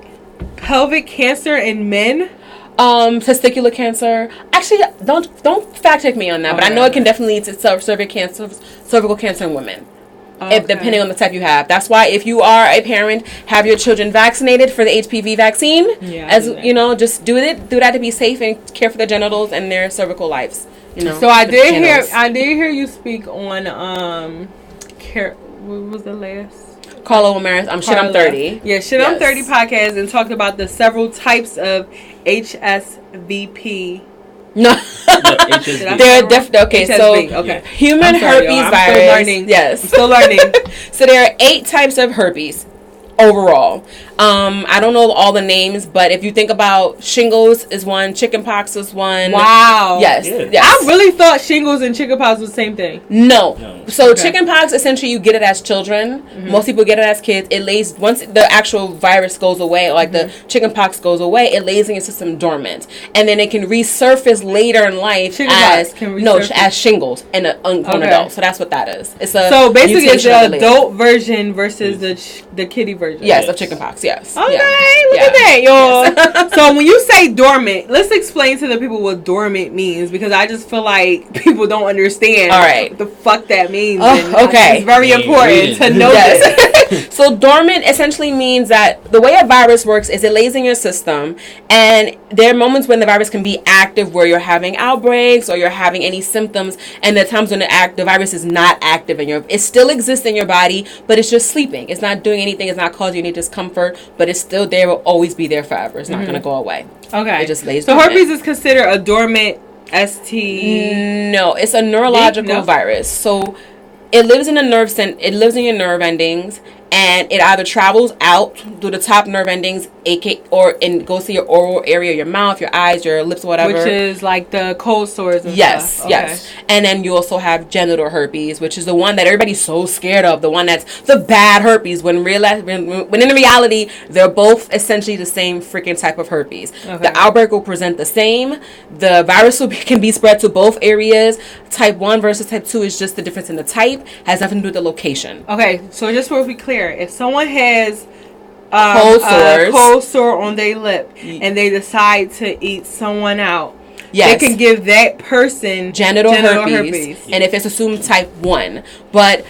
pelvic cancer in men? Testicular cancer. Actually, don't fact check me on that, but I know it can definitely lead to cervical cancer in women. If depending on the type you have. That's why if you are a parent, have your children vaccinated for the HPV vaccine. Just do that to be safe and care for their genitals and their cervical lives. So I did hear you speak on what was the last? Carla Ramirez. Shit, I'm 30. Yeah, Shit, I'm 30 podcast, and talked about the several types of HSVP. No, HSV. they're definitely okay. HSV, So, okay. human herpes I'm virus. still learning. Yes, I'm still learning. So there are 8 types of herpes overall. I don't know all the names, but if you think about shingles is one, chickenpox is one. Wow. Yes. Yeah. Yes. I really thought shingles and chickenpox was the same thing. No. So chickenpox, essentially, you get it as children. Mm-hmm. Most people get it as kids. It lays once the actual virus goes away, like the chickenpox goes away. It lays in your system dormant, and then it can resurface later in life as shingles and on adults. So that's what that is. It's a so basically it's the adult version versus the kiddie version. Yes, of chickenpox. Yes. Okay, look at that, y'all. Yes. So when you say dormant, let's explain to the people what dormant means, because I just feel like people don't understand what the fuck that means. Okay. It's very important to know this. So dormant essentially means that the way a virus works is it lays in your system, and there are moments when the virus can be active where you're having outbreaks or you're having any symptoms, and there are times when the virus is not active it still exists in your body, but it's just sleeping. It's not doing anything. It's not causing you any discomfort, but it's still there. Will always be there forever. It's not going to go away. Okay. It just lays so dormant. Herpes is considered a dormant ST? No, it's a neurological virus. So it lives in it lives in your nerve endings, and it either travels out through the top nerve endings, or goes to your oral area, your mouth, your eyes, your lips, whatever. Which is like the cold sores and stuff. Yes. And then you also have genital herpes, which is the one that everybody's so scared of, the one that's the bad herpes, when in reality, they're both essentially the same freaking type of herpes. Okay. The outbreak will present the same. The virus can be spread to both areas. Type 1 versus type 2 is just the difference in the type, has nothing to do with the location. Okay, so just to be clear, if someone has cold sore on their lip and they decide to eat someone out, they can give that person genital herpes. And if it's assumed type 1. But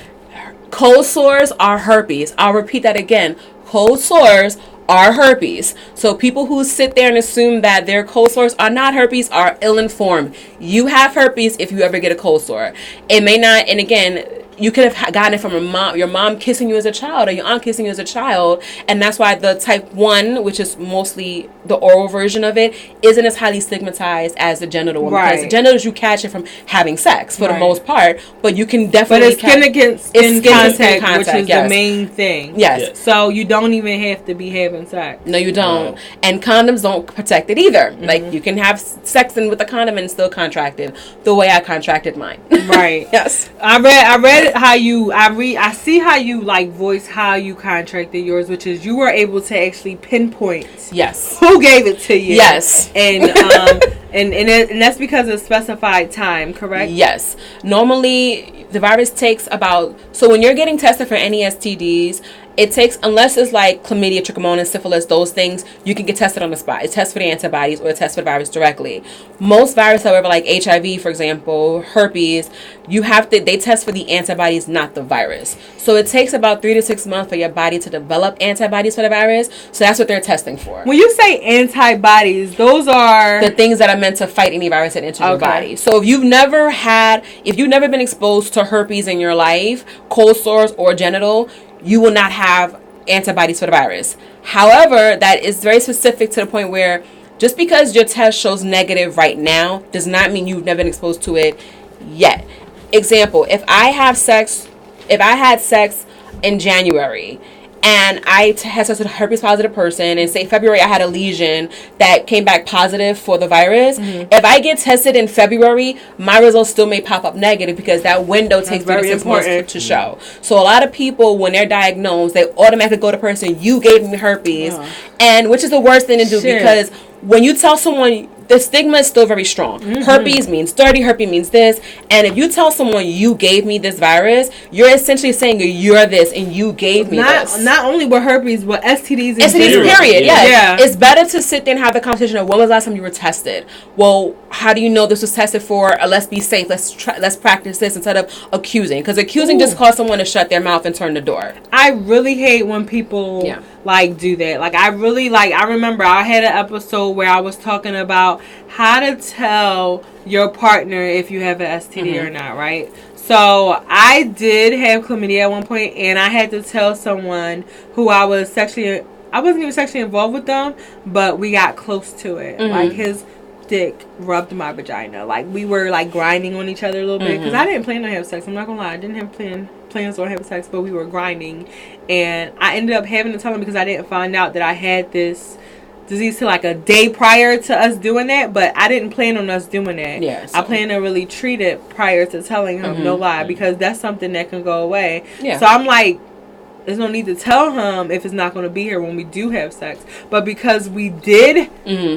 cold sores are herpes. I'll repeat that again. Cold sores are herpes. So people who sit there and assume that their cold sores are not herpes are ill-informed. You have herpes if you ever get a cold sore. It may not, and again, you could have gotten it from your mom kissing you as a child, or your aunt kissing you as a child, and that's why the type 1, which is mostly the oral version of it, isn't as highly stigmatized as the genital one. Because the genitals, you catch it from having sex for the most part, but you can definitely it's skin against skin contact, which is the main thing. Yes. So you don't even have to be having sex. No, you don't. And condoms don't protect it either. Mm-hmm. Like, you can have sex with a condom and still contract it, the way I contracted mine. Right. Yes. I read how you I see how you like voice how you contracted yours, which is you were able to actually pinpoint who gave it to you. Yes. And and that's because of specified time, correct? Yes. Normally the virus takes so when you're getting tested for any STDs, it takes, unless it's like chlamydia, trichomonas, syphilis, those things, you can get tested on the spot. It tests for the antibodies or it tests for the virus directly. Most viruses, however, like HIV, for example, herpes, they test for the antibodies, not the virus. So it takes about 3 to 6 months for your body to develop antibodies for the virus. So that's what they're testing for. When you say antibodies, those are the things that are meant to fight any virus that enters your body. So if you've never been exposed to herpes in your life, cold sores or genital, you will not have antibodies for the virus. However, that is very specific to the point where just because your test shows negative right now does not mean you've never been exposed to it yet. Example, if I had sex in January and I had sex with a herpes positive person, and say February I had a lesion that came back positive for the virus, if I get tested in February, my results still may pop up negative because that window takes 3 to 6 months to show. So a lot of people, when they're diagnosed, they automatically go to the person, you gave me herpes, and which is the worst thing to do because when you tell someone, the stigma is still very strong. Herpes means dirty, herpes means this, and if you tell someone you gave me this virus, you're essentially saying you're this and you gave me this. Not only with herpes, but STDs. Period. Yeah. It's better to sit there and have the conversation of when was the last time you were tested. Well, how do you know this was tested for? Let's be safe. Let's practice this instead of accusing, because accusing just causes someone to shut their mouth and turn the door. I really hate when people do that. I remember I had an episode where I was talking about how to tell your partner if you have an STD or not, right? So I did have chlamydia at one point, and I had to tell someone who I wasn't even sexually involved with them, but we got close to it. Like, his dick rubbed my vagina. Like, we were, like, grinding on each other a little bit, because I didn't plan to have sex. I'm not gonna lie, I didn't have plans on having sex, but we were grinding, and I ended up having to tell him because I didn't find out that I had this disease till like a day prior to us doing that, but I didn't plan on us doing that. Yeah, so. I plan to really treat it prior to telling him, no lie, because that's something that can go away. Yeah. So I'm like, there's no need to tell him if it's not going to be here when we do have sex. But because we did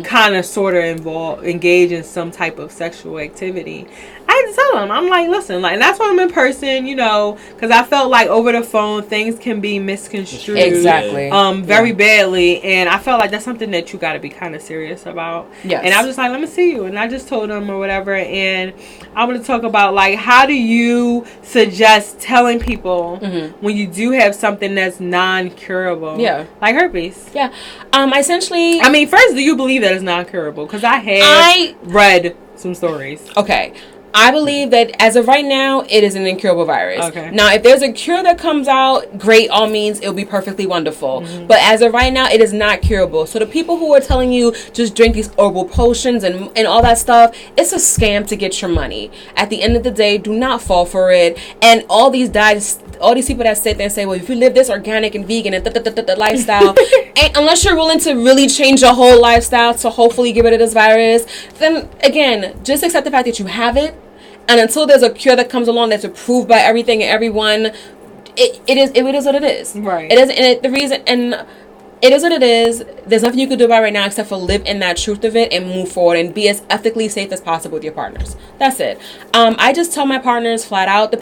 kind of sort of engage in some type of sexual activity, I had to tell him. I'm like, listen, like, that's why I'm in person, you know, because I felt like over the phone things can be misconstrued very badly, and I felt like that's something that you got to be kind of serious about. Yes. And I was just like, let me see you, and I just told him or whatever, and I want to talk about, like, how do you suggest telling people when you do have something that's non-curable? Yeah. Like herpes. Yeah. Essentially, I mean, first, do you believe that it's non-curable? Because I have read some stories. Okay. I believe that as of right now, it is an incurable virus. Okay. Now, if there's a cure that comes out, great, all means, it'll be perfectly wonderful. But as of right now, it is not curable. So the people who are telling you just drink these herbal potions and all that stuff, it's a scam to get your money. At the end of the day, do not fall for it. And all these people that sit there and say, well, if you live this organic and vegan and lifestyle, and unless you're willing to really change your whole lifestyle to hopefully get rid of this virus, then again, just accept the fact that you have it. And until there's a cure that comes along that's approved by everything and everyone, it is what it is. Right. It is, and it is what it is. There's nothing you can do about it right now except for live in that truth of it and move forward and be as ethically safe as possible with your partners. That's it. I just tell my partners flat out, it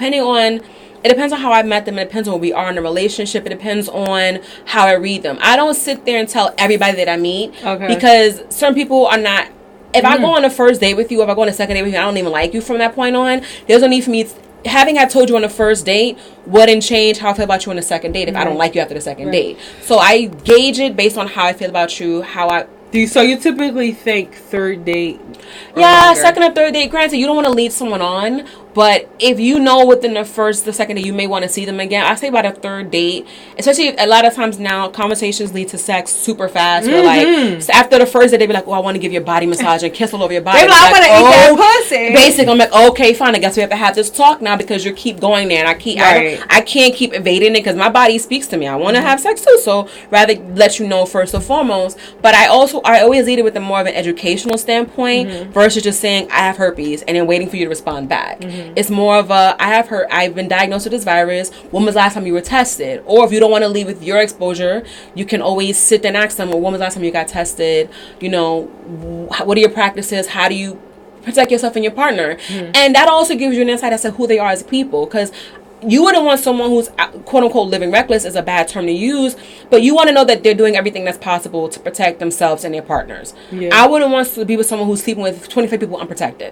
depends on how I met them. It depends on where we are in a relationship. It depends on how I read them. I don't sit there and tell everybody that I meet because certain people are not. If I go on a first date with you, if I go on a second date with you, I don't even like you from that point on, there's no need for me. Having I told you on the first date wouldn't change how I feel about you on the second date if I don't like you after the second date. So I gauge it based on how I feel about you, so you typically think third date? Yeah, longer. Second or third date. Granted, you don't want to lead someone on, but if you know within the second date you may want to see them again, I say about a third date. Especially a lot of times now, conversations lead to sex super fast. Where like so after the first date, they be like, "Oh, I want to give you a body massage and kiss all over your body." They be like, "I want to eat that pussy." Basically, I'm like, "Okay, fine. I guess we have to have this talk now because you keep going there, and I can't keep evading it because my body speaks to me. I want to have sex too, so rather let you know first and foremost." But I always lead it with a more of an educational standpoint versus just saying I have herpes and then waiting for you to respond back. It's more of a I've been diagnosed with this virus. When was the last time you were tested? Or if you don't want to leave with your exposure, you can always sit there and ask them, well, when was the last time you got tested? You know, what are your practices? How do you protect yourself and your partner? And that also gives you an insight as to who they are as people, because you wouldn't want someone who's quote unquote living reckless, is a bad term to use, but you want to know that they're doing everything that's possible to protect themselves and their partners. I wouldn't want to be with someone who's sleeping with 25 people unprotected.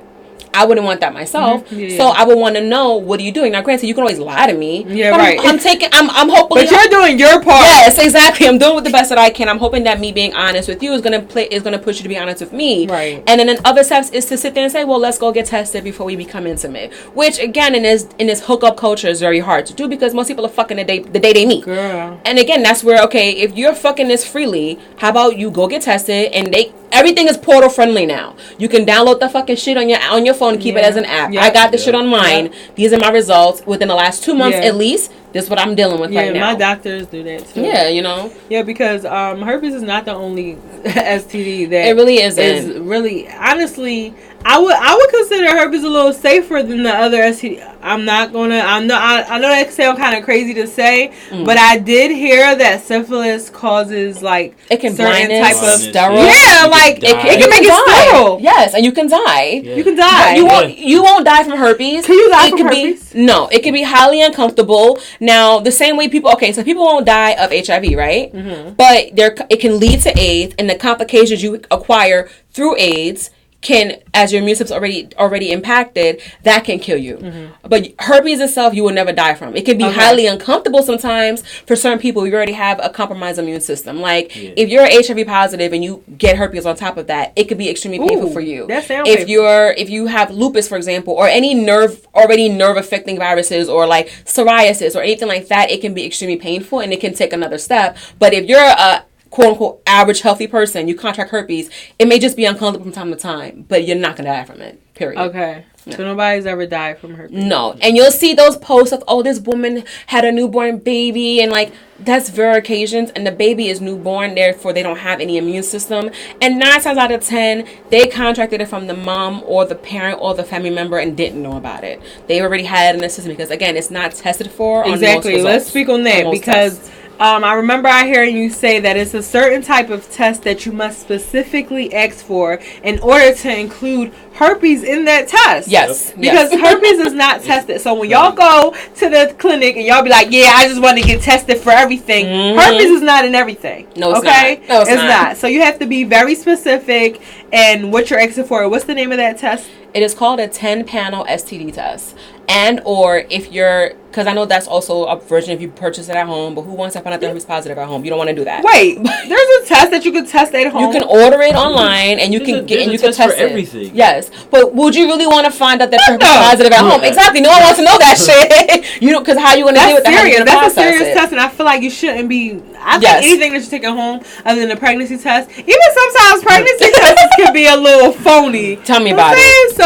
I wouldn't want that myself. So I would want to know, what are you doing? Now, granted, you can always lie to me. I'm hoping. But you're doing your part. Yes, exactly. I'm doing with the best that I can. I'm hoping that me being honest with you is gonna push you to be honest with me. Right. And then in other steps is to sit there and say, well, let's go get tested before we become intimate. Which again, in this hookup culture, is very hard to do because most people are fucking the day they meet. Girl. And again, that's where if you're fucking this freely, how about you go get tested and everything is portal friendly now. You can download the fucking shit on your phone and keep it as an app. I got this shit on mine. These are my results within the last 2 months at least. This is what I'm dealing with right now. My doctors do that too. Yeah, you know. Yeah, because herpes is not the only STD that it really isn't. Is really, honestly, I would consider herpes a little safer than the other STD. I know that sounds kind of crazy to say, but I did hear that syphilis causes like it can certain type of sterile. Yeah, like it can make it sterile. Yes, and you can die. Yeah. You can die. You won't die from herpes. Can you die from herpes? No, it can be highly uncomfortable. Now, the same way people won't die of HIV, right? But it can lead to AIDS, and the complications you acquire through AIDS can, as your immune system's already impacted, that can kill you. But herpes itself, you will never die from. It can be highly uncomfortable sometimes for certain people. You already have a compromised immune system. Like if you're HIV positive and you get herpes on top of that, it could be extremely painful for you. That sounds if you have lupus, for example, or any nerve affecting viruses, or like psoriasis or anything like that, it can be extremely painful and it can take another step. But if you're a quote unquote average healthy person, you contract herpes, it may just be uncomfortable from time to time, but you're not gonna die from it. Period. Okay. Yeah. So nobody's ever died from herpes. No. And you'll see those posts of, oh, this woman had a newborn baby, and like that's rare occasions, and the baby is newborn, therefore they don't have any immune system. And 9 times out of 10, they contracted it from the mom or the parent or the family member and didn't know about it. They already had it in the system because, again, it's not tested for. Exactly. Let's speak on that because I remember hearing you say that it's a certain type of test that you must specifically ask for in order to include herpes in that test. Yes. Because herpes is not tested. So when y'all go to the clinic and y'all be like, yeah, I just want to get tested for everything. Herpes is not in everything. No, it's okay? not. No, it's not. So you have to be very specific in what you're asking for. What's the name of that test? It is called a 10-panel STD test. And or if you're, because I know that's also a version if you purchase it at home, but who wants to find out that herpes positive at home? You don't want to do that. Wait, there's a test that you can test at home. You can order it online and you can test for it. everything. Yes, but would you really want to find out that herpes positive at home? Exactly. No one wants to know that shit. You know, because how you going to deal with that? Serious. That's a serious test, and I feel like you shouldn't be. I think anything that you take at home, other than a pregnancy test, even sometimes pregnancy tests can be a little phony. Tell me about it. So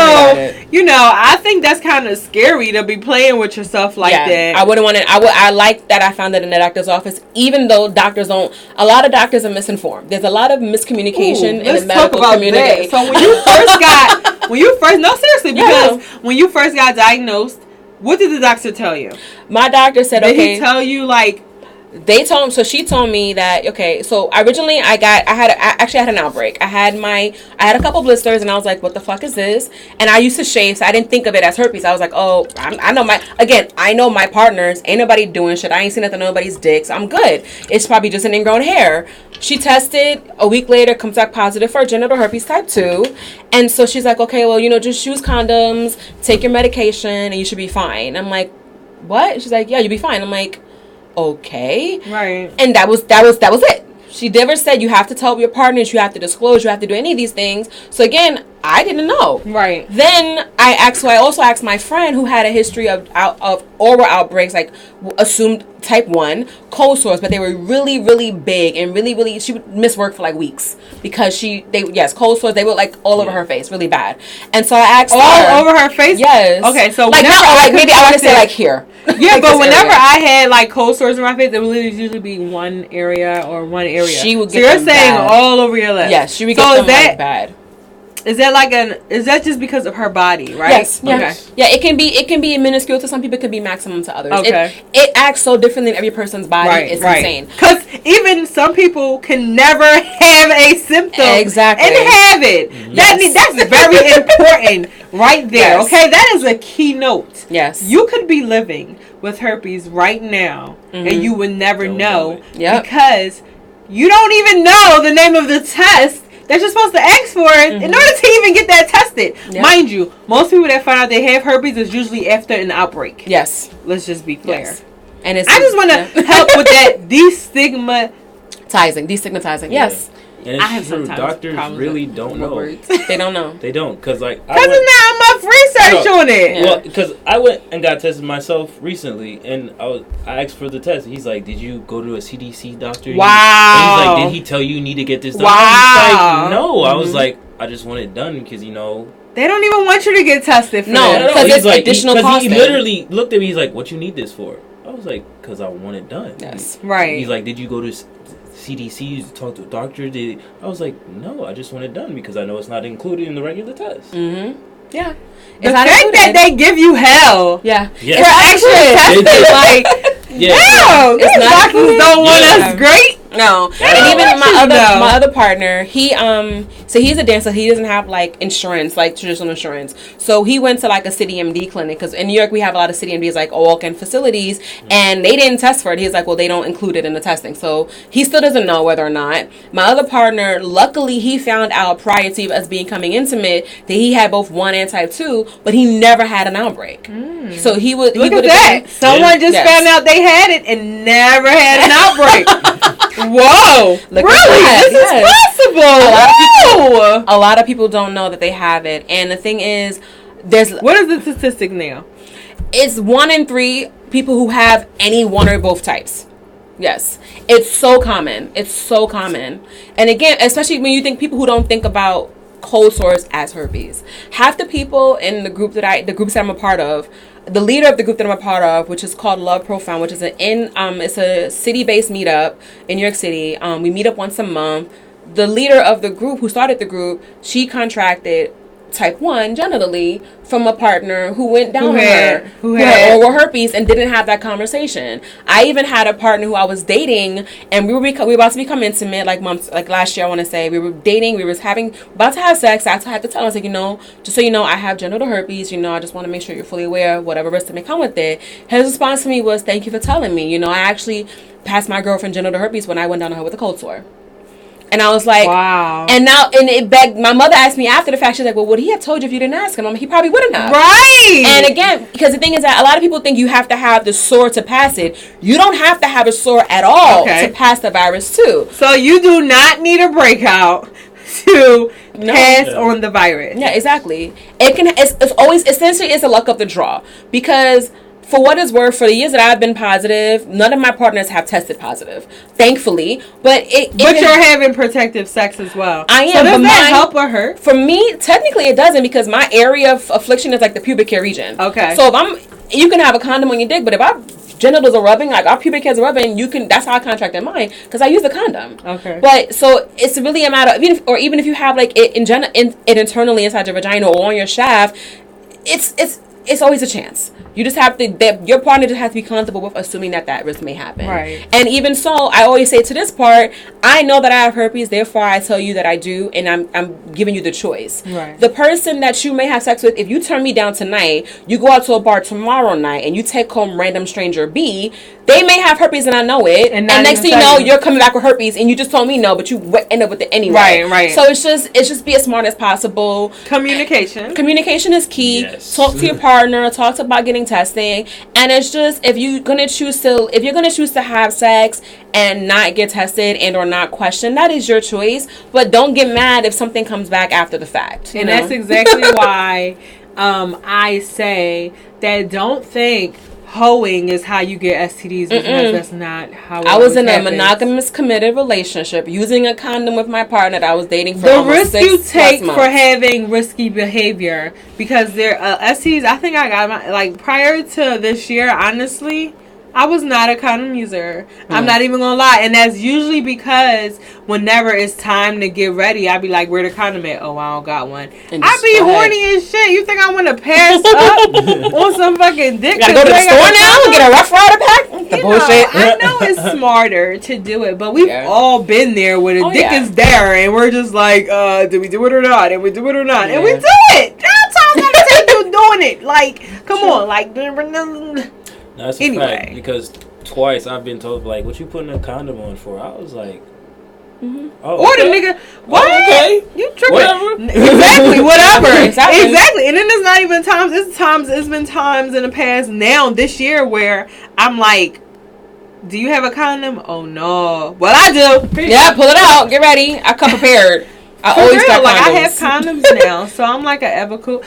you know, I think that's kind of scary to be playing with yourself like that. I wouldn't want to. I like that I found it in the doctor's office, even though doctors don't. A lot of doctors are misinformed. There's a lot of miscommunication in the medical community. That. So when you first got diagnosed, what did the doctor tell you? My doctor said, did he tell you like? They told him, so she told me that, okay, so originally I actually had an outbreak. I had a couple blisters and I was like, what the fuck is this? And I used to shave, so I didn't think of it as herpes. I was like, oh, I know my partners, ain't nobody doing shit. I ain't seen nothing on nobody's dicks. I'm good. It's probably just an ingrown hair. She tested, a week later, comes back positive for genital herpes type 2. And so she's like, okay, well, just use condoms, take your medication, and you should be fine. I'm like, what? She's like, yeah, you'll be fine. I'm like, okay. Right. And that was it. She never said you have to tell your partners, you have to disclose, you have to do any of these things. So again, I didn't know. Right. Then I also asked my friend who had a history of oral outbreaks, like assumed type 1 cold sores, but they were really, really big and really, she would miss work for like weeks because cold sores, they were like all over her face, really bad. And so I asked all over her face? Yes. Okay, so like maybe I want to say like here. Yeah, like but whenever I had like cold sores in my face, it would literally usually be one area. She would get you're saying bad. All over your lips. Yes, she would get them like bad. Is that just because of her body, right? Yes. Yeah. Okay. Yeah, it can be minuscule to some people, it could be maximum to others. Okay. It acts so different than every person's body. Right, it's insane. Because even some people can never have a symptom. Exactly. And have it. Yes. That's very important right there. Yes. Okay? That is a key note. Yes. You could be living with herpes right now and you would never know because you don't even know the name of the test that you're supposed to ask for in order to even get that tested. Yep. Mind you, most people that find out they have herpes is usually after an outbreak. Yes. Let's just be clear. Yes. And I just want to help with that destigmatizing. Yes. And it's true. Doctors really don't know. They don't know. They don't. Because now I'm up research on it. Yeah. Well, because I went and got tested myself recently, and I asked for the test. He's like, did you go to a CDC doctor? Wow. And he's like, did he tell you need to get this done? Wow. I was like, no. I was like, I just want it done because, they don't even want you to get tested for that. Because it's like, additional cost. He literally looked at me. He's like, what you need this for? I was like, because I want it done. Yes. Right. He's like, did you go to CDC to talk to a doctor? I was like, no, I just want it done because I know it's not included in the regular test. Yeah. The fact that they give you hell. Yeah. For extra testing, like, no, these doctors don't want us great. No. And even my other partner, he so he's a dancer. He doesn't have like insurance, like traditional insurance. So he went to like a City MD clinic, because in New York we have a lot of City MDs, like walk-in facilities, and they didn't test for it. He's like, well, they don't include it in the testing. So he still doesn't know whether or not. My other partner, luckily, he found out prior to us becoming intimate that he had both 1 and type 2, but he never had an outbreak. So he would look at that. Someone just found out they had it and never had an outbreak. Whoa! Really? This is possible. A lot of people don't know that they have it, and the thing is, what is the statistic now? It's 1 in 3 people who have any one or both types. Yes, it's so common. It's so common, and again, especially when you think people who don't think about cold sores as herpes. Half the people in the groups that I'm a part of. The leader of the group that I'm a part of, which is called Love Profound, which is it's a city-based meetup in New York City. We meet up once a month. The leader of the group, who started the group, she contracted type 1 genitally from a partner who went down on her, who had oral herpes, and didn't have that conversation. I even had a partner who I was dating, and we were about to become intimate, like last year, I want to say. We were dating, about to have sex. I had to tell her, I was like, just so you know, I have genital herpes, I just want to make sure you're fully aware of whatever risk that may come with it. His response to me was, thank you for telling me. I actually passed my girlfriend genital herpes when I went down on her with a cold sore. And I was like, wow. And it begged, my mother asked me after the fact, she's like, well, would he have told you if you didn't ask him? I'm like, he probably wouldn't have. Right. And again, because the thing is that a lot of people think you have to have the sore to pass it. You don't have to have a sore at all to pass the virus too. So you do not need a breakout to pass on the virus. Yeah, exactly. It's always, essentially, it's a luck of the draw. Because for what it's worth, for the years that I've been positive, none of my partners have tested positive, thankfully. But you're having protective sex as well. I am. So does that help or hurt? For me, technically, it doesn't, because my area of affliction is like the pubic hair region. Okay. So you can have a condom on your dick, but if our genitals are rubbing, like our pubic hairs are rubbing, that's how I contracted mine, because I use a condom. Okay. But so it's really a matter of, even if you have like it internally inside your vagina or on your shaft, it's always a chance. You just have to, your partner just has to be comfortable with assuming that risk may happen. Right. And even so, I always say to this part, I know that I have herpes, therefore I tell you that I do, and I'm giving you the choice. Right. The person that you may have sex with, if you turn me down tonight, you go out to a bar tomorrow night, and you take home random stranger B, they may have herpes and I know it, and next thing you know, you're coming back with herpes, and you just told me no, but you end up with it anyway. Right. So it's just be as smart as possible. Communication is key. Yes. Talk to your partner. Talk about getting testing, and it's just, if you're gonna choose to have sex and not get tested and or not question, that is your choice. But don't get mad if something comes back after the fact. And that's exactly why I say that don't think hoeing is how you get STDs, because that's not how it I was in happens. a monogamous committed relationship using a condom with my partner that I was dating for the almost 6 months. risk you take for having risky behavior, because there STDs, I think I got my, prior to this year, honestly, I was not a condom user. I'm not even gonna lie. And that's usually because whenever it's time to get ready, I be like, where the condom at? Oh, I don't got one. I be horny as shit. You think I want to pass up on some fucking dick? Gotta go to the store now and get a Rough Rider pack? The bullshit. I know it's smarter to do it, but we've all been there where the dick is there and we're just like, do we do it or not? And we do it or not? And we do it. That's how I'm gonna take you doing it. Like, come on. That's a fact, because twice I've been told, like, what you putting a condom on for? I was like, or the nigga, what? Oh, okay. You tripping. Whatever. Exactly, whatever. Exactly. And then it's not even times, it's been times in the past now, this year, where I'm like, do you have a condom? Oh, no. Well, I do. Yeah, pull it out. Get ready. I come prepared. I always got condoms. I have condoms now, so I'm like an advocate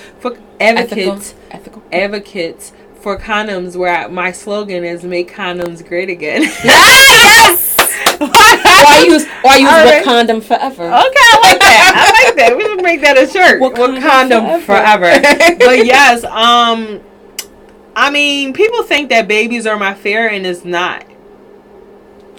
for condoms, where my slogan is "Make condoms great again." Yes. Or use witCONDOMSforeva. Okay, I like that. We should make that a shirt. witCONDOMSforeva. But yes, I mean, people think that babies are my fear, and it's not.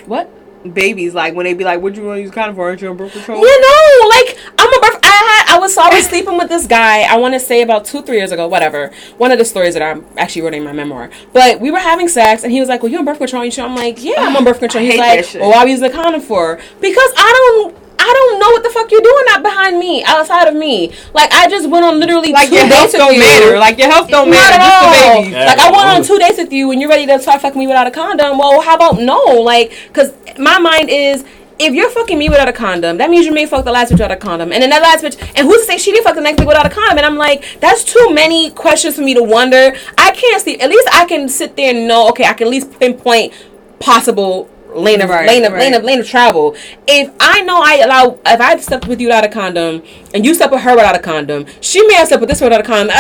What? Babies, like when they be like, "What you want to use condom for? Aren't you on birth control?" You know, like I was sleeping with this guy, I want to say about 2-3 years ago, whatever. One of the stories that I'm actually writing in my memoir. But we were having sex, and he was like, well, you on birth control? And I'm like, yeah, I'm on birth control. He's like, well, why are we using a condom for? Because I don't know what the fuck you're doing out behind me, outside of me. Like, I just went on literally 2 dates with you. Matter. Like, your health don't matter. Just the baby. Like, I went on 2 dates with you, and you're ready to start fucking me without a condom. Well, how about no? Like, because my mind is, if you're fucking me without a condom, that means you may fuck the last bitch without a condom. And then that last bitch, and who's to say she didn't fuck the next bitch without a condom? And I'm like, that's too many questions for me to wonder. I can't see, at least I can sit there and know, okay, I can at least pinpoint possible lane of travel. If I know if I slept with you without a condom and you slept with her without a condom, she may have slept with this without a condom.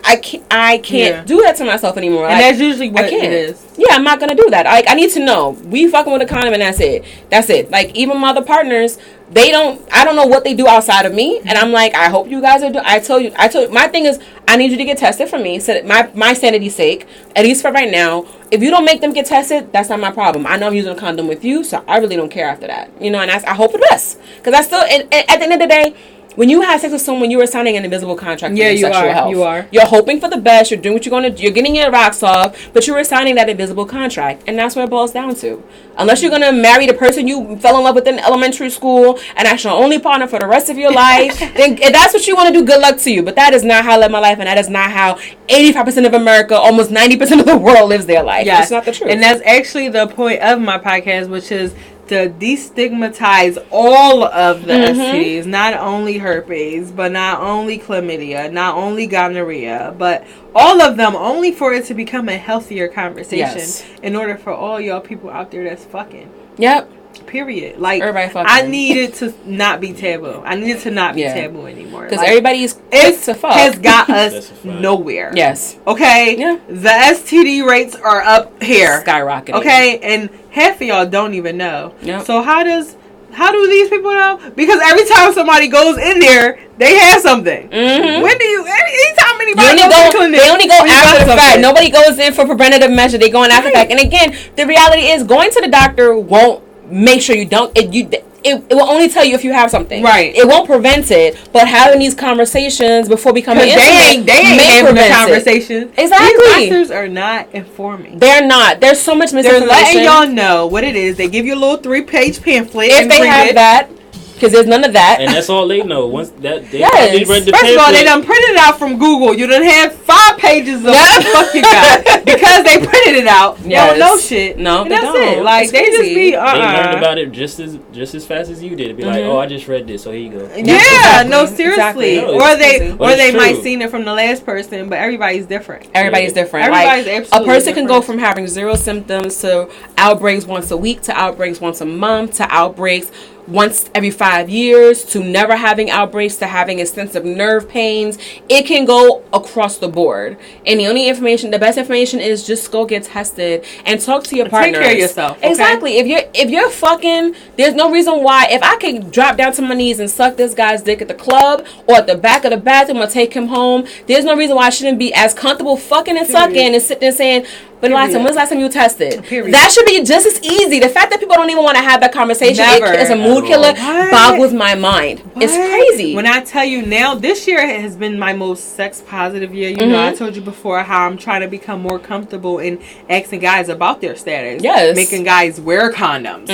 I can't do that to myself anymore. And that's usually what it is. Yeah, I'm not gonna do that. I need to know. We fucking with a condom and that's it. Like, even my other partners, I don't know what they do outside of me, and I'm like, I hope you guys are I told you my thing is, I need you to get tested for me, so that my sanity's sake, at least for right now. If you don't make them get tested, that's not my problem. I know I'm using a condom with you, so I really don't care after that, and I hope for the best, because I still, at the end of the day, when you have sex with someone, you are signing an invisible contract for your sexual health. You are. You're hoping for the best. You're doing what you're going to do. You're getting your rocks off, but you are signing that invisible contract. And that's what it boils down to. Unless you're going to marry the person you fell in love with in elementary school, and that's your only partner for the rest of your life, then if that's what you want to do, good luck to you. But that is not how I live my life, and that is not how 85% of America, almost 90% of the world lives their life. Yes. It's not the truth. And that's actually the point of my podcast, which is to destigmatize all of the STDs, not only herpes, but not only chlamydia, not only gonorrhea, but all of them, only for it to become a healthier conversation in order for all y'all people out there that's fucking. Yep. Period. Like, everybody fucking. I needed to not be taboo. I needed to not be taboo anymore. Because everybody's quick to fuck. Has got us nowhere. Yes. Okay? Yeah. The STD rates are up here. Skyrocketing. Okay? And half of y'all don't even know. Yep. So how do these people know? Because every time somebody goes in there, they have something. Mm-hmm. Anytime anybody goes to the clinic, they only go after the fact. Nobody goes in for preventative measure. They go in after the fact. And again, the reality is, going to the doctor won't make sure you don't. It will only tell you if you have something. Right. It won't prevent it, but having these conversations before becoming intimate, they ain't having the conversations. Exactly. These doctors are not informing. They're not. There's so much misinformation. They're letting y'all know what it is. They give you a little 3-page pamphlet. If they have that. Because there's none of that. And that's all they know. Once that they read the First pamphlet. of all, they done printed it out from Google. You done had 5 pages of what the fuck you got. Because they printed it out. Yes. They don't know shit. No, and they that's don't. It. Like, they just be, They learned about it just as fast as you did. It'd be like, oh, I just read this, so here you go. Yeah, exactly. No, seriously. Exactly. Or they might seen it from the last person, but everybody's different. Everybody's different. Everybody's absolutely a person different. can go from having 0 symptoms to outbreaks once a week, to outbreaks once a month, to outbreaks once every 5 years, to never having outbreaks, to having extensive nerve pains. It can go across the board. And the best information is just go get tested and talk to your partner. Take care of yourself. Okay? Exactly. If you're fucking, there's no reason why. If I could drop down to my knees and suck this guy's dick at the club or at the back of the bathroom or take him home, there's no reason why I shouldn't be as comfortable fucking and sucking and sitting there saying, but when's the last time you tested? Period. That should be just as easy. The fact that people don't even want to have that conversation is a mood killer. Boggles my mind. It's crazy. When I tell you now, this year has been my most sex positive year. You know, I told you before how I'm trying to become more comfortable in asking guys about their status. Yes. Making guys wear condoms.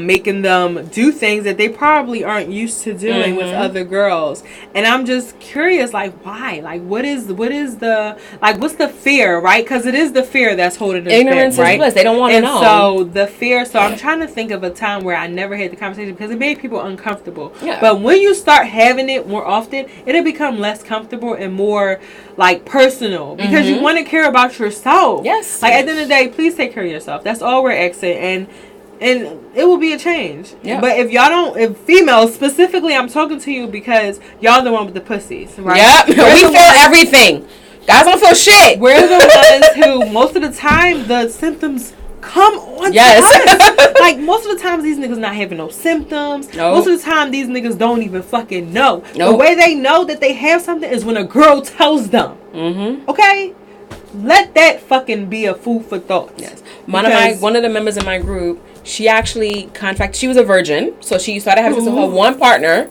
Making them do things that they probably aren't used to doing with other girls. And I'm just curious, like, why? Like, what's the fear, right? Because it is the fear that's holding us ignorance back, right? is bliss. They don't want to know. So the fear. So I'm trying to think of a time where I never had the conversation because it made people uncomfortable. Yeah. But when you start having it more often, it'll become less comfortable and more like personal because you want to care about yourself. Yes. Like at the end of the day, please take care of yourself. That's all we're asking, and it will be a change. Yeah. But if females specifically, I'm talking to you because y'all the one with the pussies, right? Yep. We feel everything. Guys don't feel shit. We're the ones who, most of the time, the symptoms come on to us. Like, most of the times, these niggas not having no symptoms. Nope. Most of the time, these niggas don't even fucking know. Nope. The way they know that they have something is when a girl tells them. Okay? Let that fucking be a food for thought. Yes. One of the members in my group, she actually she was a virgin, so she started having sex with her one partner.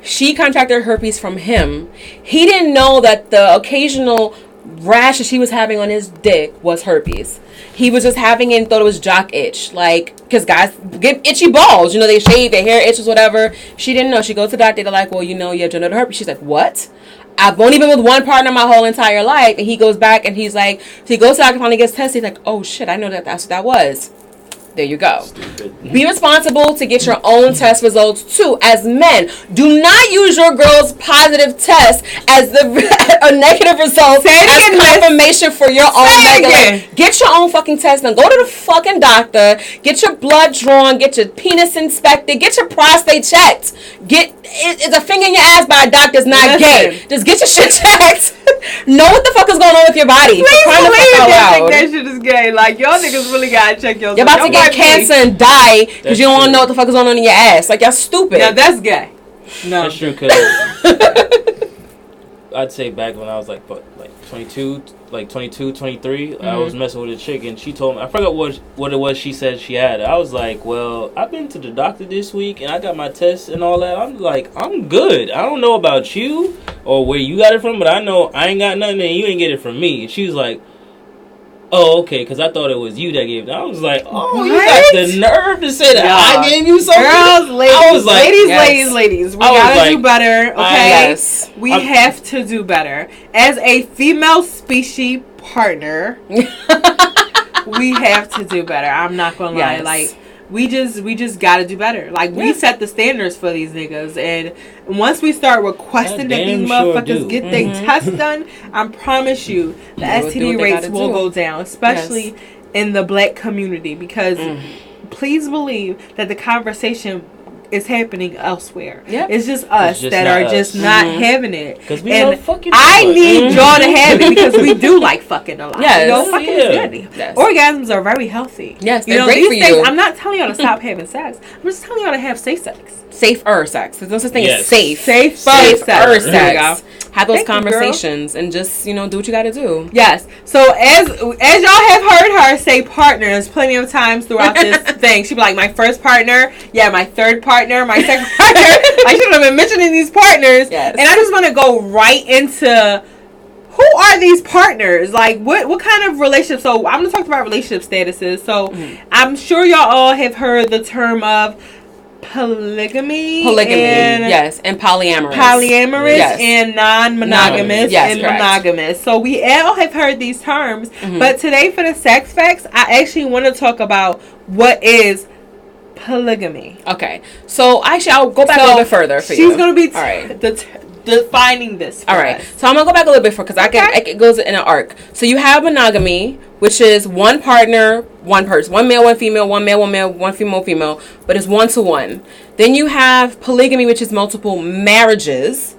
She contracted herpes from him. He didn't know that the occasional rash that she was having on his dick was herpes. He was just having it and thought it was jock itch. Like, because guys get itchy balls. You know, they shave, their hair itches, whatever. She didn't know. She goes to the doctor. They're like, well, you know, you have genital herpes. She's like, what? I've only been with one partner my whole entire life. And he goes back and he's like, so he goes to the doctor, finally gets tested. He's like, oh, shit, I know that's what that was. There you go. Stupid. Be responsible to get your own test results too. As men, do not use your girl's positive test as a negative result as confirmation for your own regular. Get your own fucking test and go to the fucking doctor. Get your blood drawn. Get your penis inspected. Get your prostate checked. It's a finger in your ass by a doctor's not gay. Just get your shit checked. Know what the fuck is going on with your body. Please believe that shit is gay. Like, y'all niggas really gotta check yourself. You're about to get cancer and die because you don't want to know what the fuck is going on in your ass. Like, y'all stupid. Yeah, that's gay. No. That's true, because I'd say back when I was like 22, 23, I was messing with a chick and she told me, I forgot what it was she said she had. I was like, well, I've been to the doctor this week and I got my tests and all that. I'm like, I'm good. I don't know about you or where you got it from, but I know I ain't got nothing and you ain't get it from me. And she was like, oh, okay, because I thought it was you that gave it. I was like, oh, what? You got the nerve to say that I gave you something? Girls, ladies, I was like, ladies. We gotta do better, okay? We have to do better. As a female species partner, we have to do better. I'm not gonna lie. Like, we just gotta do better. Like, we set the standards for these niggas, and once we start requesting that these motherfuckers get their tests done, I promise you the STD rates will go down, especially in the black community, because please believe that the conversation is happening elsewhere. It's just us that are just not having it. And I need y'all to have it because we do like fucking a lot. You know, fucking is good. Orgasms are very healthy. Yes, you know, great these for things, you. I'm not telling y'all to stop having sex. I'm just telling y'all to have safe sex. Safer sex. There's no such thing as safe. Safer sex. Have those conversations and just, you know, do what you got to do. Yes. So as y'all have heard her say partners plenty of times throughout this thing, she'd be like, my first partner, my third partner, my second partner. Like, she would have been mentioning these partners. Yes. And I just want to go right into who are these partners? Like, what kind of relationship? So I'm going to talk about relationship statuses. So I'm sure y'all all have heard the term of polygamy, and polyamorous, and non-monogamous, and monogamous. So we all have heard these terms, but today for the sex facts, I actually want to talk about what is polygamy. Okay, so actually I'll go back a little bit further for you. She's going to be defining this for us. So I'm going to go back a little bit further because it goes in an arc. So you have monogamy, which is one partner, one person. One male, one female, one male, one female, but it's 1-to-1. Then you have polygamy, which is multiple marriages,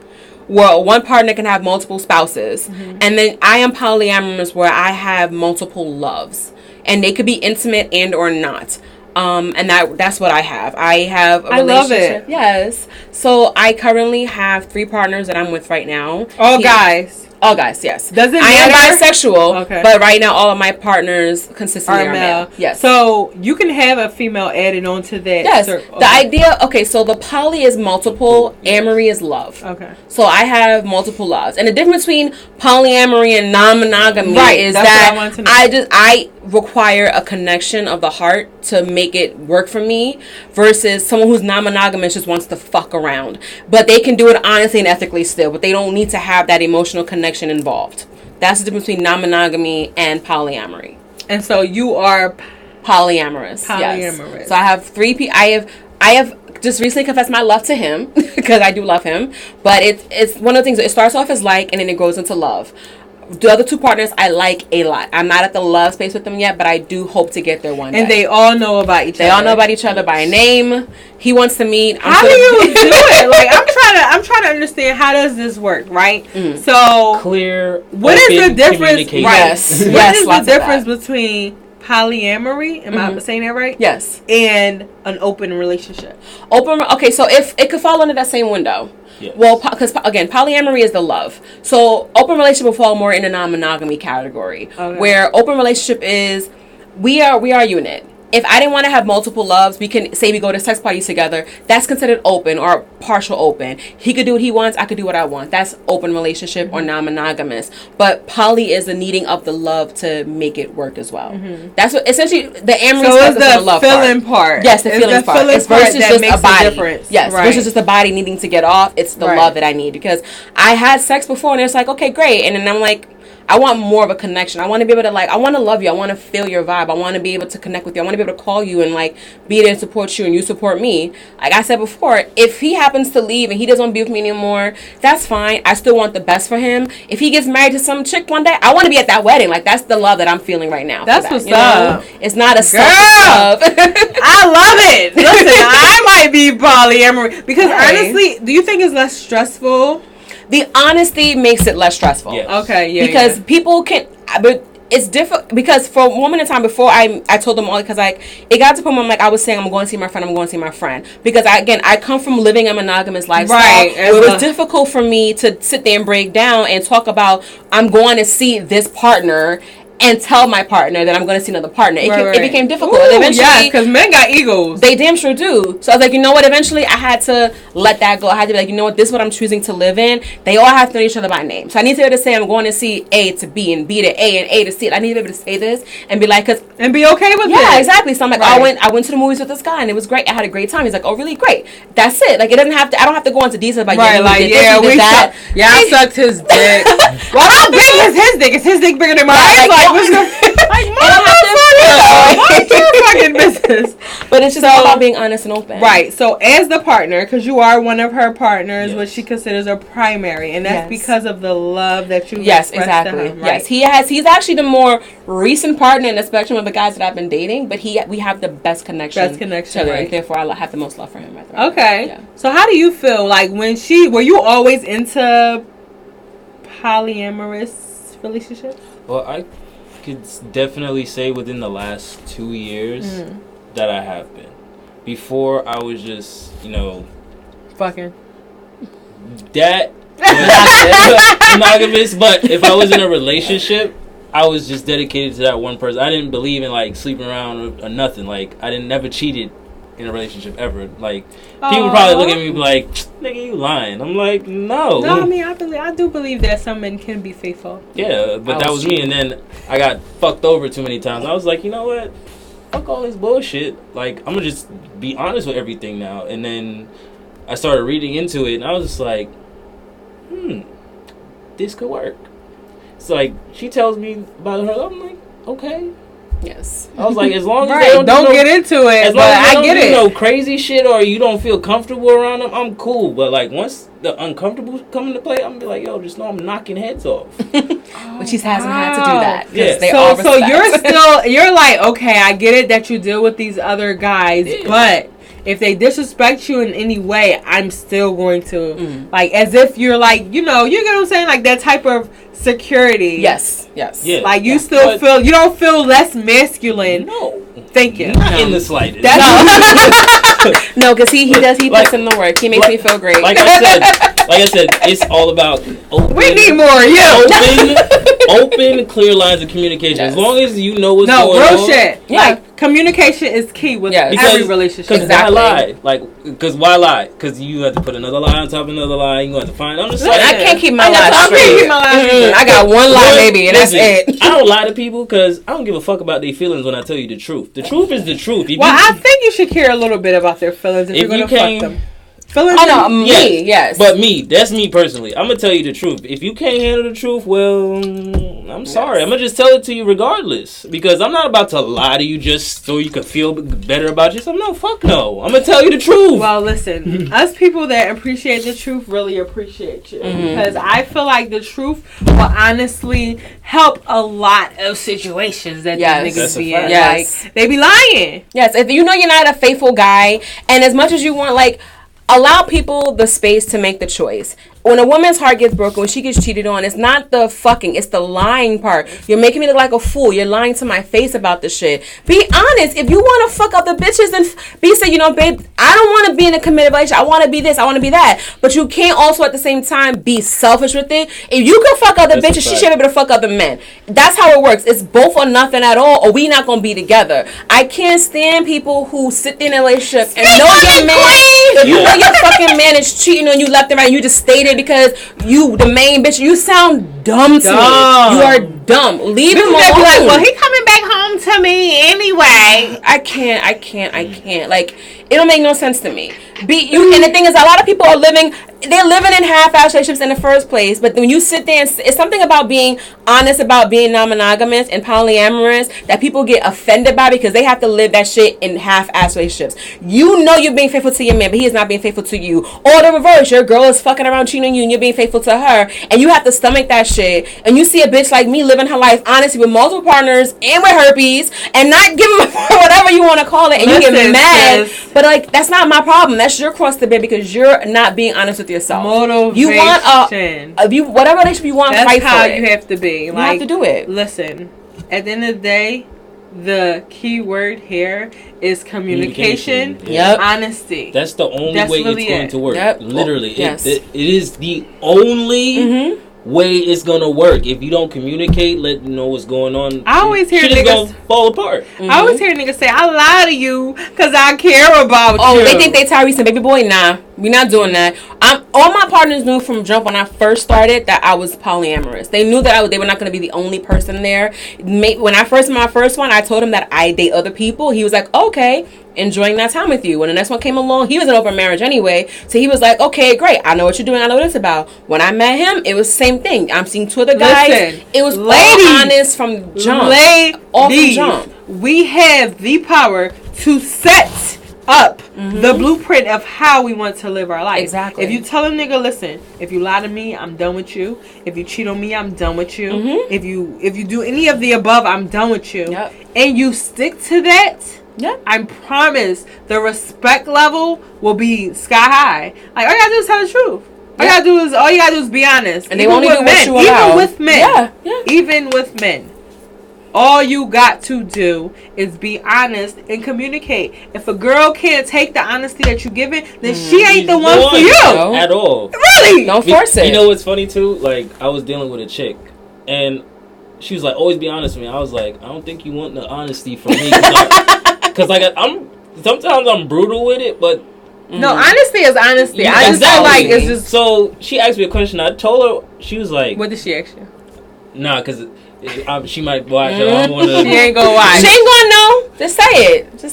where one partner can have multiple spouses. And then I am polyamorous, where I have multiple loves. And they could be intimate and or not. And that's what I have. I have a relationship. I love it. Yes. So I currently have 3 partners that I'm with right now. All guys, yes. Doesn't matter. I am bisexual, but right now all of my partners consistently are male. Yes. So you can have a female added on to that. Yes. The idea, so the poly is multiple, amory is love. Okay. So I have multiple loves. And the difference between polyamory and non-monogamy is that I require a connection of the heart to make it work for me versus someone who's non-monogamous just wants to fuck around. But they can do it honestly and ethically still, but they don't need to have that emotional connection involved. That's the difference between non-monogamy and polyamory. And so you are polyamorous. Yes. So I have 3 people. I have just recently confessed my love to him because I do love him. But it's one of the things. It starts off as like, and then it grows into love. The other 2 partners I like a lot. I'm not at the love space with them yet, but I do hope to get there one day. And they all know about each other. They all know about each other by name. He wants to meet. How do you do it? Like, I'm trying to understand, how does this work, right? So clear. What is the difference? Right. Yes. What is the difference between polyamory? Am I saying that right? Yes. And an open relationship. Okay, so if it could fall under that same window. Yes. Well, because again, polyamory is the love. So open relationship will fall more in the non-monogamy category, where open relationship is we are a unit. if I didn't want to have multiple loves, we can say we go to sex parties together. That's considered open or partial open. He could do what he wants. I could do what I want. That's open relationship or non-monogamous. But poly is the needing of the love to make it work as well. That's what essentially the amory is the love feeling part. Yes, the feeling part. It's versus just a body. Difference. Yes, versus just a body needing to get off. It's the love that I need, because I had sex before and it's like, okay, great, and then I'm like, I want more of a connection. I want to be able to, like, I want to love you. I want to feel your vibe. I want to be able to connect with you. I want to be able to call you and, like, be there to support you and you support me. Like I said before, if he happens to leave and he doesn't want to be with me anymore, that's fine. I still want the best for him. If he gets married to some chick one day, I want to be at that wedding. Like, that's the love that I'm feeling right now. That's what's up. It's not a selfish love. I love it. Listen, I might be polyamory. Because honestly, do you think it's less stressful? The honesty makes it less stressful. Yes. Okay, yeah. Because people can, but it's different. Because for a moment in time before, I told them all, because like it got to the point where I was saying I'm going to see my friend. I'm going to see my friend, because I come from living a monogamous lifestyle. Right. It was difficult for me to sit there and break down and talk about I'm going to see this partner and tell my partner that I'm going to see another partner. It became difficult. Ooh, eventually, yeah, because men got egos. They damn sure do. So I was like, you know what? Eventually, I had to let that go. I had to be like, you know what? This is what I'm choosing to live in. They all have to know each other by name. So I need to be able to say I'm going to see A to B and B to A and A to C. I need to be able to say this and be like, and be okay with it. Yeah, exactly. So I'm like, I went to the movies with this guy and it was great. I had a great time. He's like, oh, really? Great. That's it. Like, it doesn't have to. I don't have to go into details about I sucked his dick. Well, how big is his dick? Is his dick bigger than mine? Like mind your fucking business. But it's just all about being honest and open. Right. So as the partner, because you are one of her partners, what she considers a primary, and that's because of the love that you expressed to him, right? Yes, he's actually the more recent partner in the spectrum of the guys that I've been dating, but we have the best connection. Right. And therefore I have the most love for him. Okay. Yeah. So how do you feel like were you always into polyamorous relationships? Well, I could definitely say within the last 2 years that I have been. Before, I was just, fucking. That monogamous, but if I was in a relationship, I was just dedicated to that one person. I didn't believe in, like, sleeping around or nothing. Like, I never cheated in a relationship ever. Like, people probably look at me and be like, nigga, you lying. I'm like, no. No, I mean, I do believe that some men can be faithful. Yeah, but that was me, and then I got fucked over too many times. I was like, you know what? Fuck all this bullshit. Like, I'm gonna just be honest with everything now. And then I started reading into it, and I was just like, this could work. It's like, she tells me about her, I'm like, okay. Yes. I was like, as long as they don't get into it, as long as I get it. No crazy shit, or you don't feel comfortable around them, I'm cool. But like, once the uncomfortable come into play, I'm gonna be like, yo, just know I'm knocking heads off. But she hasn't had to do that. Yeah. So you're like, okay, I get it that you deal with these other guys, but if they disrespect you in any way, I'm still going to like, as if you're like, you get what I'm saying, like that type of security. Yes. Yeah. Like you still feel, you don't feel less masculine. No. Thank you. Not in the slightest. No, because he puts in the work. He makes me feel great. Like I said, it's all about open. We need more of you. Open, clear lines of communication. Yes. As long as you know what's going on. No, real shit. Yeah. Like, communication is key with every relationship. Because why lie? Because why lie? Because you have to put another lie on top of another lie. You have to find. I'm just saying. I can't keep my lie straight. I got one lie, baby, and that's it. I don't lie to people because I don't give a fuck about their feelings when I tell you the truth. The truth is the truth. I think you should care a little bit about their feelings if you're going to fuck them. Yes. But that's me personally. I'm going to tell you the truth. If you can't handle the truth, well, I'm sorry. I'm going to just tell it to you regardless. Because I'm not about to lie to you just so you can feel better about yourself. No, fuck no. I'm going to tell you the truth. Well, listen, us people that appreciate the truth really appreciate you. Because I feel like the truth will honestly help a lot of situations that these niggas be in. Yes. Like, they be lying. Yes, if you know you're not a faithful guy, and as much as you want, like, allow people the space to make the choice. when a woman's heart gets broken, when she gets cheated on, it's not the fucking, it's the lying part. You're making me look like a fool. You're lying to my face about this shit. Be honest. If you want to fuck other bitches and say, babe, I don't want to be in a committed relationship. I want to be this. I want to be that. But you can't also at the same time be selfish with it. If you can fuck other bitches, she should be able to fuck other men. That's how it works. It's both or nothing at all, or we not going to be together. I can't stand people who sit in a relationship and know your man. If you know your fucking man is cheating on you left and right, you just stayed it because you the main bitch. You sound dumb to me. You are dumb. Leave him alone. Be like, well, he coming back home to me anyway. I can't. Like, it don't make no sense to me. And the thing is, a lot of people are living in half-ass relationships in the first place. But when you sit there, and it's something about being honest about being non-monogamous and polyamorous that people get offended by because they have to live that shit in half-ass relationships. You know you're being faithful to your man, but he is not being faithful to you. Or the reverse, your girl is fucking around cheating on you and you're being faithful to her, and you have to stomach that shit. And you see a bitch like me living her life honestly with multiple partners and with herpes and not giving whatever you want to call it, and you get mad. Sis. But like, that's not my problem. That's your cross to bear because you're not being honest with yourself. Motivation. You want whatever relationship you want, that's fight how for it. You have to be. You have to do it. Listen, at the end of the day, the key word here is communication. Yep. Honesty. That's the only way really it's going to work. Yep. Literally, yes. it is the only way it's gonna work. If you don't communicate, let you know what's going on. I always hear niggas gonna fall apart. I always hear niggas say, "I lie to you because I care about you." Oh, they think they Tyrese and baby boy. Nah, we're not doing that. All my partners knew from jump when I first started that I was polyamorous. They knew that they were not going to be the only person there. When I first met my first one, I told him that I date other people. He was like, okay, enjoying that time with you. When the next one came along, he was in open marriage anyway, so he was like, okay, great, I know what you're doing, I know what it's about. When I met him, it was the same thing. I'm seeing two other guys. Listen, it was ladies, all honest from jump. All from jump. We have the power to set up the blueprint of how we want to live our life. Exactly. If you tell a nigga, listen, if you lie to me, I'm done with you. If you cheat on me, I'm done with you. If you do any of the above, I'm done with you. Yep. And you stick to that, Yep. I promise the respect level will be sky high. Like, all you gotta do is tell the truth. All you gotta do is be honest. And they won't even what you allow. Even with men. Yeah. Even with men. All you got to do is be honest and communicate. If a girl can't take the honesty that you give it, then she ain't the one for you. At all. Really? Don't force it. You know what's funny too? Like, I was dealing with a chick, and she was like, always be honest with me. I was like, I don't think you want the honesty from me. Because I'm sometimes I'm brutal with it, but no, honesty is honesty. I just feel like it's just. So she asked me a question. I told her, she was like, what did she ask you? Nah, because she might watch it. I don't wanna, she ain't gonna watch. She ain't gonna know. Just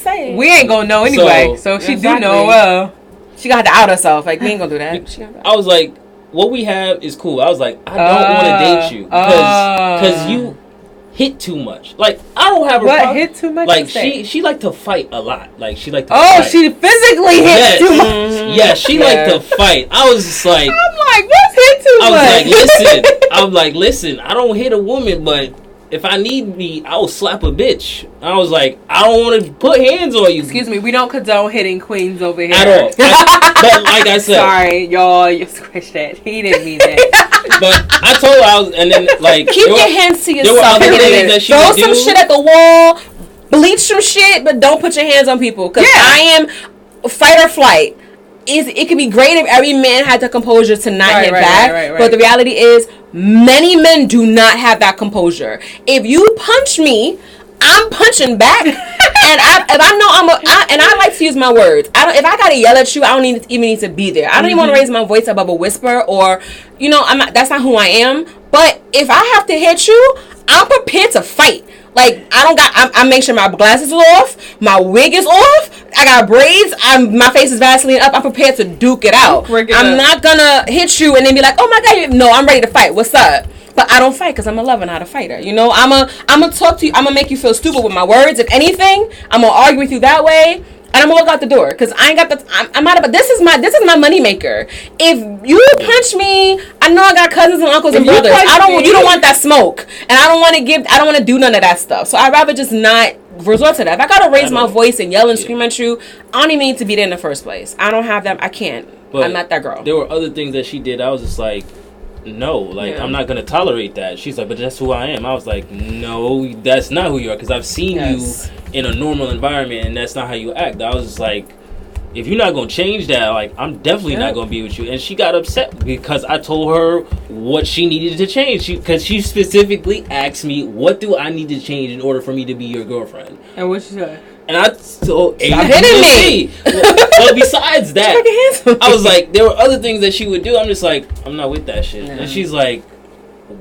say it. We ain't gonna know anyway. So she do know well. She got to out herself. Like, we ain't gonna do that. I was like, what we have is cool. I was like, I don't want to date you because you hit too much. Like, I don't have a problem. Hit too much? Like, she like to fight a lot. Like, she like to fight. She physically hit too much. Yeah, she like to fight. I was just like, I'm like, what's hit too much? I was like, listen, I don't hit a woman, but if I need me, I will slap a bitch. I was like, I don't want to put hands on you. Excuse me, we don't condone hitting queens over here. At all. But like I said. Sorry, y'all, you scratched that. He didn't mean that. But I told her, and then, like. Keep your hands to yourself. There were other things that she Throw would some do. shit at the wall, bleach some shit, but don't put your hands on people. Because I am fight or flight. It could be great if every man had the composure to not hit back. Right. But the reality is, many men do not have that composure. If you punch me, I'm punching back. And I like to use my words. If I gotta yell at you, I don't even need to be there. I don't even want to raise my voice above a whisper, or that's not who I am. But if I have to hit you, I'm prepared to fight. Like, I make sure my glasses are off, my wig is off, I got braids, my face is Vaseline up, I'm prepared to duke it out. I'm not gonna hit you and then be like, oh my God, no, I'm ready to fight, what's up? But I don't fight because I'm a lover, not a fighter. I'm gonna talk to you, I'm gonna make you feel stupid with my words. If anything, I'm gonna argue with you that way. And I'm gonna walk out the door because I ain't got I'm not about. This is my money maker. If you punch me, I know I got cousins and uncles and brothers. You don't want that smoke, and I don't want to do none of that stuff. So I'd rather just not resort to that. If I gotta raise my voice and yell and scream at you, I don't even need to be there in the first place. I don't have that. I can't. But I'm not that girl. There were other things that she did. I was just like, no, like I'm not gonna tolerate that. She's like, but that's who I am. I was like, no, that's not who you are, because I've seen you in a normal environment, and that's not how you act. I was just like, if you're not gonna change that, like I'm definitely not gonna be with you. And she got upset because I told her what she needed to change, because she specifically asked me, what do I need to change in order for me to be your girlfriend? And what she said? And I told stop hitting me. Well, besides that, I was like, there were other things that she would do. I'm just like, I'm not with that shit. And she's like,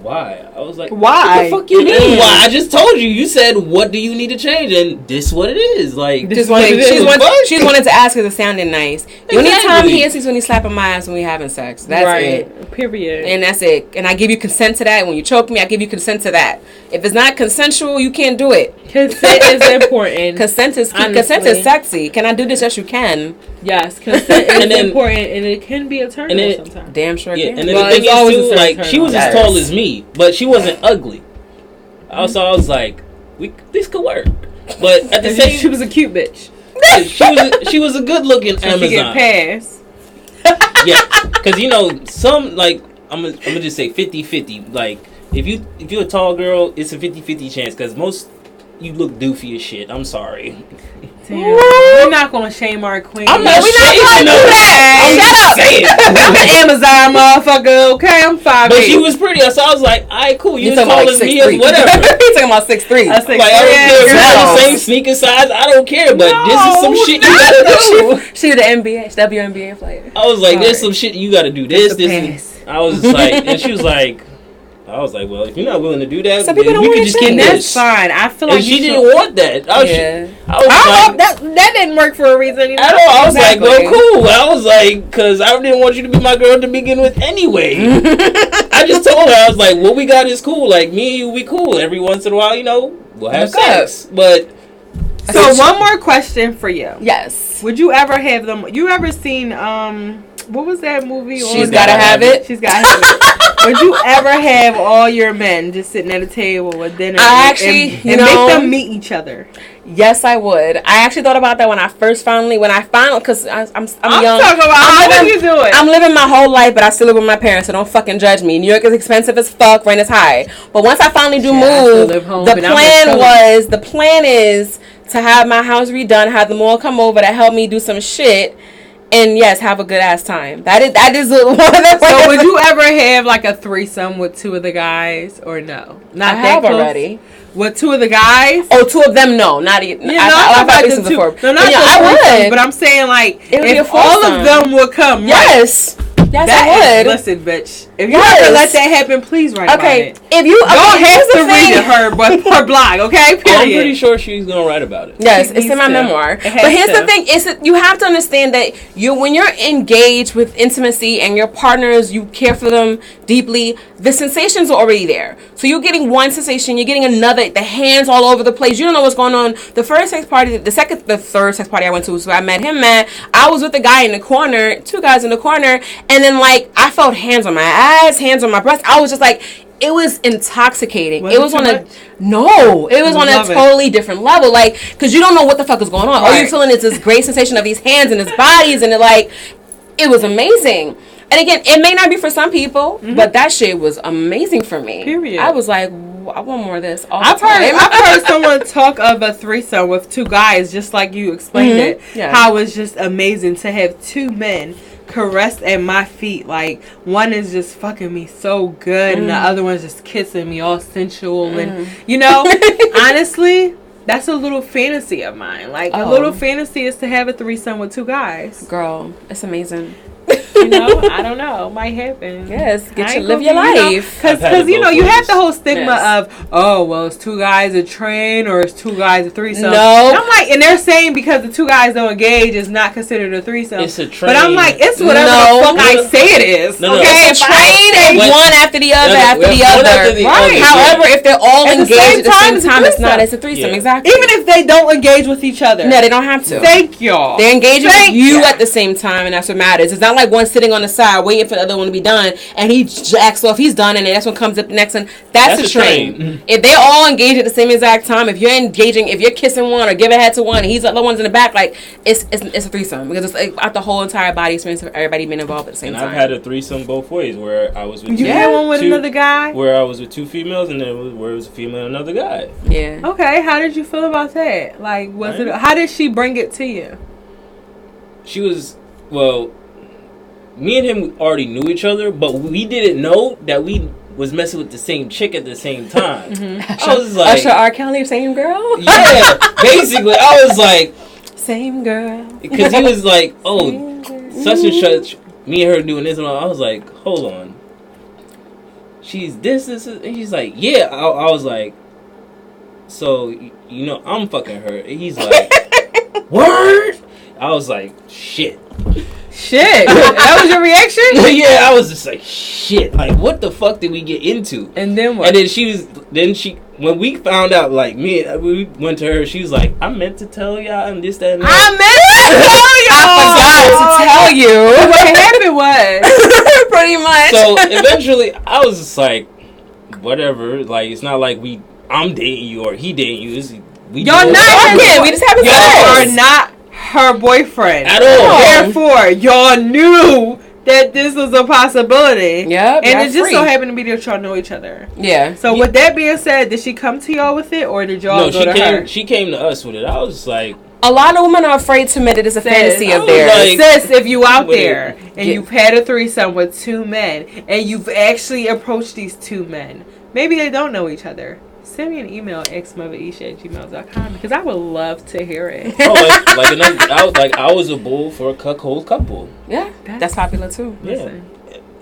why? I was like, why? What the fuck you mean? Why? I just told you. You said, what do you need to change? And this is what it is. Like, she's wanted to ask because it sounded nice. The only time he is when he's slapping my ass when we having sex. That's it. Period. And that's it. And I give you consent to that. When you choke me, I give you consent to that. If it's not consensual, you can't do it. Consent is important. Consent is sexy. Can I do this? Yes, you can. Yes, consent is important, and it can be a turn on sometimes. Damn sure. Yeah, and then the thing is too, like she was as tall as me, but she wasn't ugly. Also, I was like, this could work. But at the same, she was a cute bitch. She was a good looking Amazon. She get passed. Yeah, because you know some like I'm gonna just say 50-50. Like if you're a tall girl, it's a 50-50 chance, because most you look doofy as shit. I'm sorry. Damn. We're not gonna shame our queen. I'm not shaming no. Shut up. I'm an Amazon motherfucker. Okay, I'm 5'8". But she was pretty, so I was like, alright, cool. You're as tall like as me as whatever. He's talking about 6'3". Like, I don't care if we're the same sneaker size. I don't care. But this is some shit you gotta do. She the NBA, WNBA player. I was like, there's some shit you gotta do. This. I was just like, and she was like. I was like, well, if you're not willing to do that, some people then don't we can just keep That's this. fine. I feel like she didn't want that. I was like, that didn't work for a reason. At all. I was like, well, cool. I was like, because I didn't want you to be my girl to begin with anyway. I just told her, I was like, what we got is cool. Like, me and you, we cool. Every once in a while, you know, we'll have sex. But so one more question for you. Yes. Would you ever have them? You ever seen what was that movie? She's Gotta Have It. She's Gotta Have It. Would you ever have all your men just sitting at a table with dinner and make them meet each other? Yes, I would. I actually thought about that when I finally, because I'm young. Talking about what are you doing? I'm living my whole life, but I still live with my parents, so don't fucking judge me. New York is expensive as fuck, rent is high. But once I finally do move, the plan is to have my house redone, have them all come over to help me do some shit. And yes, have a good ass time. That is one of the. So would you ever have like a threesome with two of the guys, or no? Not I that have close? Already. With two of the guys? Oh, two of them? No, not even. Yeah, I've had threesomes before. No, not I would. But I'm saying like if all all of them would come. Yes. Right? Yes, I would. Listen, bitch. If you ever let that happen, please write about it. If you don't have to read her blog, okay? Period. I'm pretty sure she's gonna write about it. Yes, it's in my memoir. But here's the thing: is that you have to understand that when you're engaged with intimacy and your partners, you care for them deeply. The sensations are already there. So you're getting one sensation, you're getting another. The hands all over the place. You don't know what's going on. The first sex party, the third sex party I went to, so I met him at. I was with the guy in the corner, two guys in the corner, and then like I felt hands on my ass, hands on my breast. I was just like, it was intoxicating. It was on a totally different level, like, because you don't know what the fuck is going on. All you're feeling is this great sensation of these hands and his bodies, and it was amazing. And again, it may not be for some people, but that shit was amazing for me. Period. I was like, I want more of this all the I've time. heard someone talk of a threesome with two guys, just like you explained it. Yeah. How it's just amazing to have two men caressed at my feet. Like, one is just fucking me so good, and the other one's just kissing me all sensual. And, you know, honestly, that's a little fantasy of mine. Like, a little fantasy is to have a threesome with two guys. Girl, it's amazing. You know, I don't know. It might happen. Yes, live your life. Because, you know, you have the whole stigma of, oh, well, it's two guys a train or it's two guys a threesome. No. And I'm like, and they're saying because the two guys don't engage, it's not considered a threesome. It's a train. But I'm like, it's whatever the fuck I say it is. No, okay? It's a train and one after the other after the other. Right. However, if they're all engaged at the same time, it's not. It's a threesome. Yeah. Exactly. Even if they don't engage with each other. No, they don't have to. Thank y'all. They're engaging with you at the same time, and that's what matters. It's not like one one sitting on the side waiting for the other one to be done, and he jacks off, he's done, and the next one comes up the next one. That's a train. If they all engage at the same exact time, if you're kissing one or giving head to one, and he's the other one's in the back, like it's a threesome, because it's like out the whole entire body experience of everybody being involved at the same time. I've had a threesome both ways, where I was with you had one with another guy, where I was with 2 females, and then where it was a female and another guy. Yeah. Okay, how did you feel about that? Like, how did she bring it to you? She was, well, me and him already knew each other, but we didn't know that we was messing with the same chick at the same time. I was like, Usher R. Kelly, same girl? Yeah, basically. I was like, same girl. because he was like, oh, such and such, me and her doing this, and I was like, hold on. She's this, and he's like, yeah. I was like, so, you know, I'm fucking her. And he's like, word? I was like, shit. Shit. That was your reaction? Yeah, I was just like, shit. Like, what the fuck did we get into? And then what? And then when we found out, like, we went to her, she was like, I meant to tell y'all and this, that, and that. I meant to tell you. I forgot to tell you. What happened was. Pretty much. So, eventually, I was just like, whatever. Like, it's not like I'm dating you or he dating you. Y'all not him. We just have sex. Y'all are not her boyfriend at all. Therefore, y'all knew that this was a possibility. Yep. And it just so happened to be that y'all know each other. Yeah. So with that being said, did she come to y'all with it, or did y'all go to her? She came to us with it. I was just like, a lot of women are afraid to admit it is a fantasy of theirs. Like, sis, if you out there and you've had a threesome with 2 men and you've actually approached these 2 men, maybe they don't know each other. Send me an email at xmotherisha@gmail.com because I would love to hear it. I was a bull for a cuckold couple. Yeah, that's popular too. Yeah.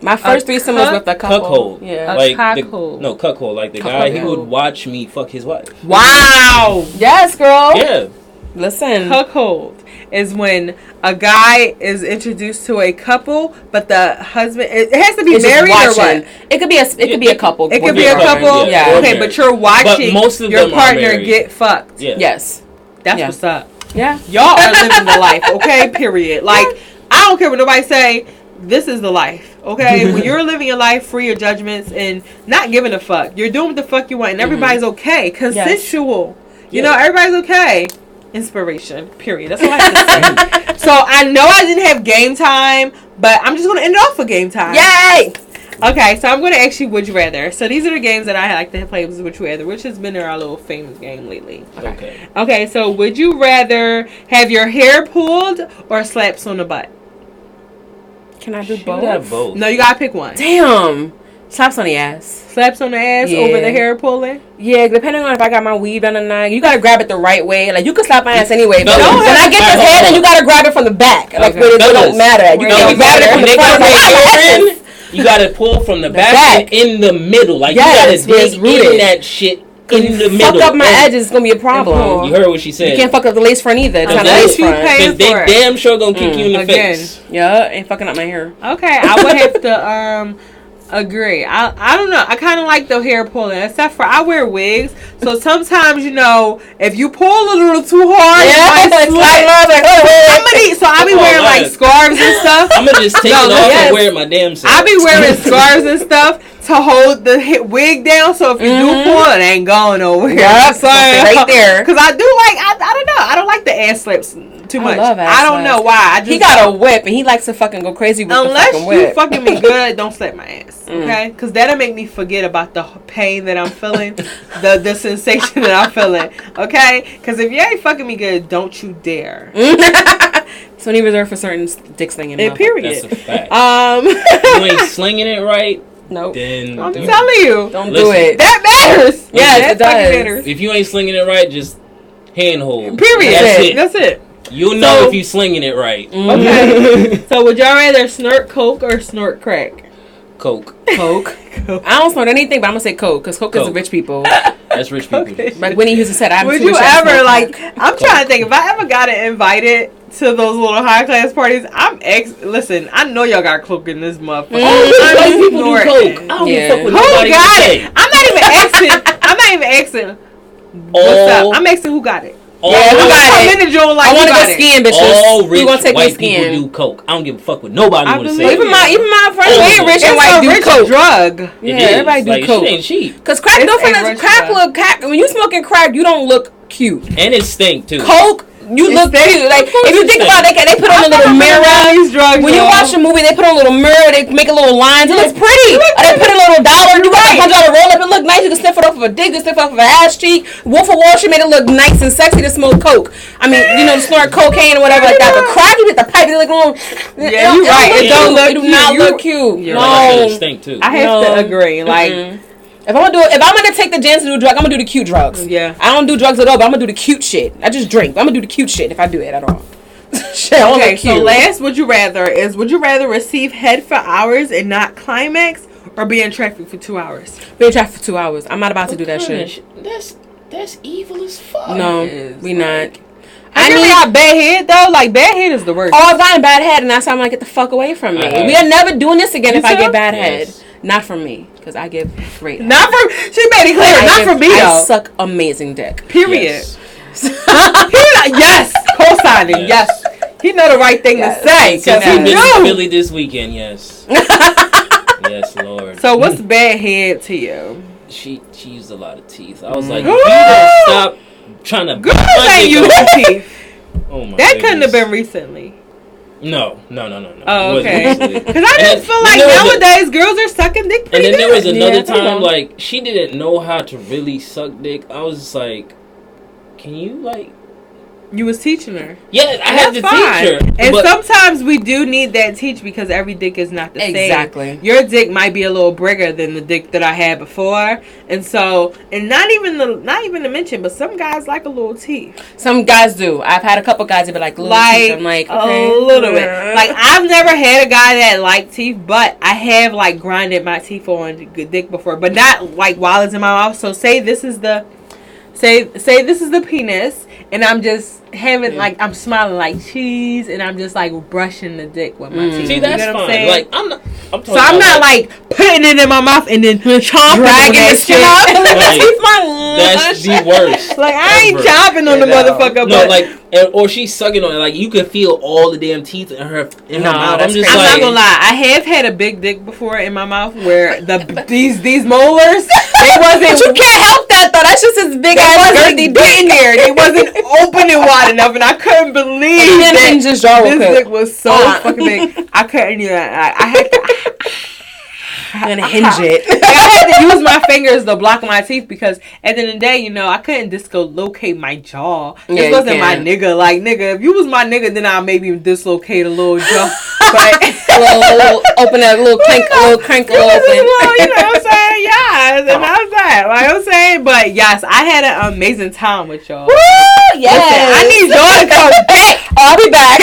My first threesome was with a couple. Cuckold. Yeah. Cuckold. No, cuckold. Like the guy, he would watch me fuck his wife. Wow. Yes, girl. Yeah. Listen. Cuckold is when a guy is introduced to a couple, but the husband it has to be married or what? It could be a couple. It could be a couple. Yeah. Okay, but you're watching most of your them partner get fucked. Yeah. Yes. That's what's up. Yeah. Y'all are living the life, okay? Period. Like, I don't care what nobody say. This is the life, okay? When you're living your life free of judgments and not giving a fuck, you're doing what the fuck you want, and everybody's okay. Consensual. You know, everybody's okay. Inspiration. Period. That's all I have to say. So I know I didn't have game time, but I'm just gonna end it off with game time. Yay! Okay, so I'm gonna ask you would you rather. So these are the games that I like to play with would you rather, which has been our little famous game lately. Okay. Okay, so would you rather have your hair pulled or slaps on the butt? Can I do She would have both. No, you gotta pick one. Damn. Slaps on the ass. Slaps on the ass over the hair pulling? Yeah, depending on if I got my weave done or not. You gotta grab it the right way. Like, you can slap my ass anyway. But No, when I get this head, then you gotta grab it from the back. Like, where it don't matter. You can't grab it from the front. You gotta pull from the back and in the middle. Like, you gotta dig in that shit in the middle. Fuck up my edges, it's gonna be a problem. You heard what she said. You can't fuck up the lace front either. It's not a lace front. Because they damn sure gonna kick you in the face. Yeah, ain't fucking up my hair. Okay, I would have to agree. I don't know. I kind of like the hair pulling, except for I wear wigs. So sometimes, you know, if you pull a little too hard, I'll be wearing like scarves and stuff. I'm gonna just take it off and wear my damn self. I'll be wearing scarves and stuff to hold the wig down. So if you do pull, it ain't going nowhere. Yeah, right there. Because I do like, I don't know. I don't like the ass slaps too much. I don't know why. He got a whip and he likes to fucking go crazy with the fucking whip. Unless you fucking me good, don't slap my ass. Okay? Because that'll make me forget about the pain that I'm feeling, the sensation that I'm feeling. Okay? Because if you ain't fucking me good, don't you dare. So only reserved for certain dick slinging. Period. That's a fact. You ain't slinging it right. Nope. Then I'm telling you. Don't do it. That matters. Yeah, that it does. matters. If you ain't slinging it right, just handhold. Period. That's it. You'll know if you slinging it right. Okay. So would y'all rather snort coke or snort crack? Coke. I don't snort anything, but I'm gonna say coke because coke is rich people. That's rich people. Okay. Like Winnie used to say, "I'm." Would you ever like? I'm trying to think if I ever got invited to those little high class parties. Listen, I know y'all got coke in this motherfucker. White people do coke. I don't give a fuck what Who nobody got say. it? I'm not even asking. What's up? I'm asking who got it. All I want to go skiing, bitches. All rich gonna take white me skiing. people do coke. I don't give a fuck what nobody want to say. Even my friends who ain't rich and white do coke. Drug. Yeah, everybody do coke. Shit ain't cheap. Because crack, when you smoking crack, you don't look cute. And it stink too. Coke, you look cute. Like if you think about it, they put on a little mirror. When you watch a movie, they put on a little mirror. They make a little lines. It looks pretty. Or they put a little dollar. You got a $100 roll up. It look nice. You can sniff it off of a dick. You can sniff it off of an ass cheek. Wolf of Wall Street made it look nice and sexy to smoke coke. I mean, to snort cocaine or whatever like that. But crack, you hit the pipe. It look little. Yeah, you're right. It don't look. It do not look cute. No, it stink too. I have to agree. Like. If I'm gonna take the chance to do a drug, I'm gonna do the cute drugs. Yeah. I don't do drugs at all, but I'm gonna do the cute shit. I just drink. I'm gonna do the cute shit if I do it at all. Shit, okay, so last would you rather receive head for hours and not climax, or be in traffic for 2 hours? Be in traffic for 2 hours. I'm not about to do that shit. That's evil as fuck. No, we not. I got bad head though. Like bad head is the worst. Oh, I've gotten bad head, and that's why I'm like, get the fuck away from me. We are never doing this again if I get bad head. Not from me, because I give great head. Not from. She made it clear. Not from me though. I suck amazing dick. Period. Yes. Co-signing. Yes. He know the right thing to say. Because he been in Philly this weekend. Yes. Yes, Lord. So what's bad head to you? She used a lot of teeth. I was like, you don't stop trying to. Girls ain't using teeth. Oh my. That couldn't have been recently. No. Oh, okay. Because I just feel like nowadays girls are sucking dick pretty good. And then there was another time, like, like, she didn't know how to really suck dick. I was just like, can you, like... You was teaching her. Yeah, I had to teach her. And sometimes we do need that teach because every dick is not the same. Exactly. Your dick might be a little bigger than the dick that I had before. And so, and not even to mention, but some guys like a little teeth. Some guys do. I've had a couple guys that be like, little teeth. I'm like, okay. A little bit. Like, I've never had a guy that liked teeth, but I have, like, grinded my teeth on dick before. But not, like, while it's in my mouth. So say this is the penis, and I'm just having like I'm smiling like cheese, and I'm just like brushing the dick with my teeth. See, that's you know what fine. I'm like I'm not. I'm not like putting it in my mouth and then chomping dragging that shit up. That's the worst. Like I ain't chomping on the motherfucker. No, like or she's sucking on it. Like you can feel all the damn teeth in her mouth. I'm not gonna lie. I have had a big dick before in my mouth where these molars. They wasn't. But you can't help that though. That's just as big as girthy dick in there. They wasn't opening wide enough, and I couldn't believe that this dick was so fucking big. I couldn't even. I'm gonna hinge it. Like, I had to use my fingers to block my teeth because at the end of the day, I couldn't dislocate my jaw. This wasn't my nigga. Like, nigga, if you was my nigga, then I'll maybe dislocate a little jaw. But open that little crank, a little crank, a little open. You know what I'm saying? Yes, and that's that. Like I'm saying, but yes, I had an amazing time with y'all. Woo! Yes. Listen, I need y'all to come back. I'll be back.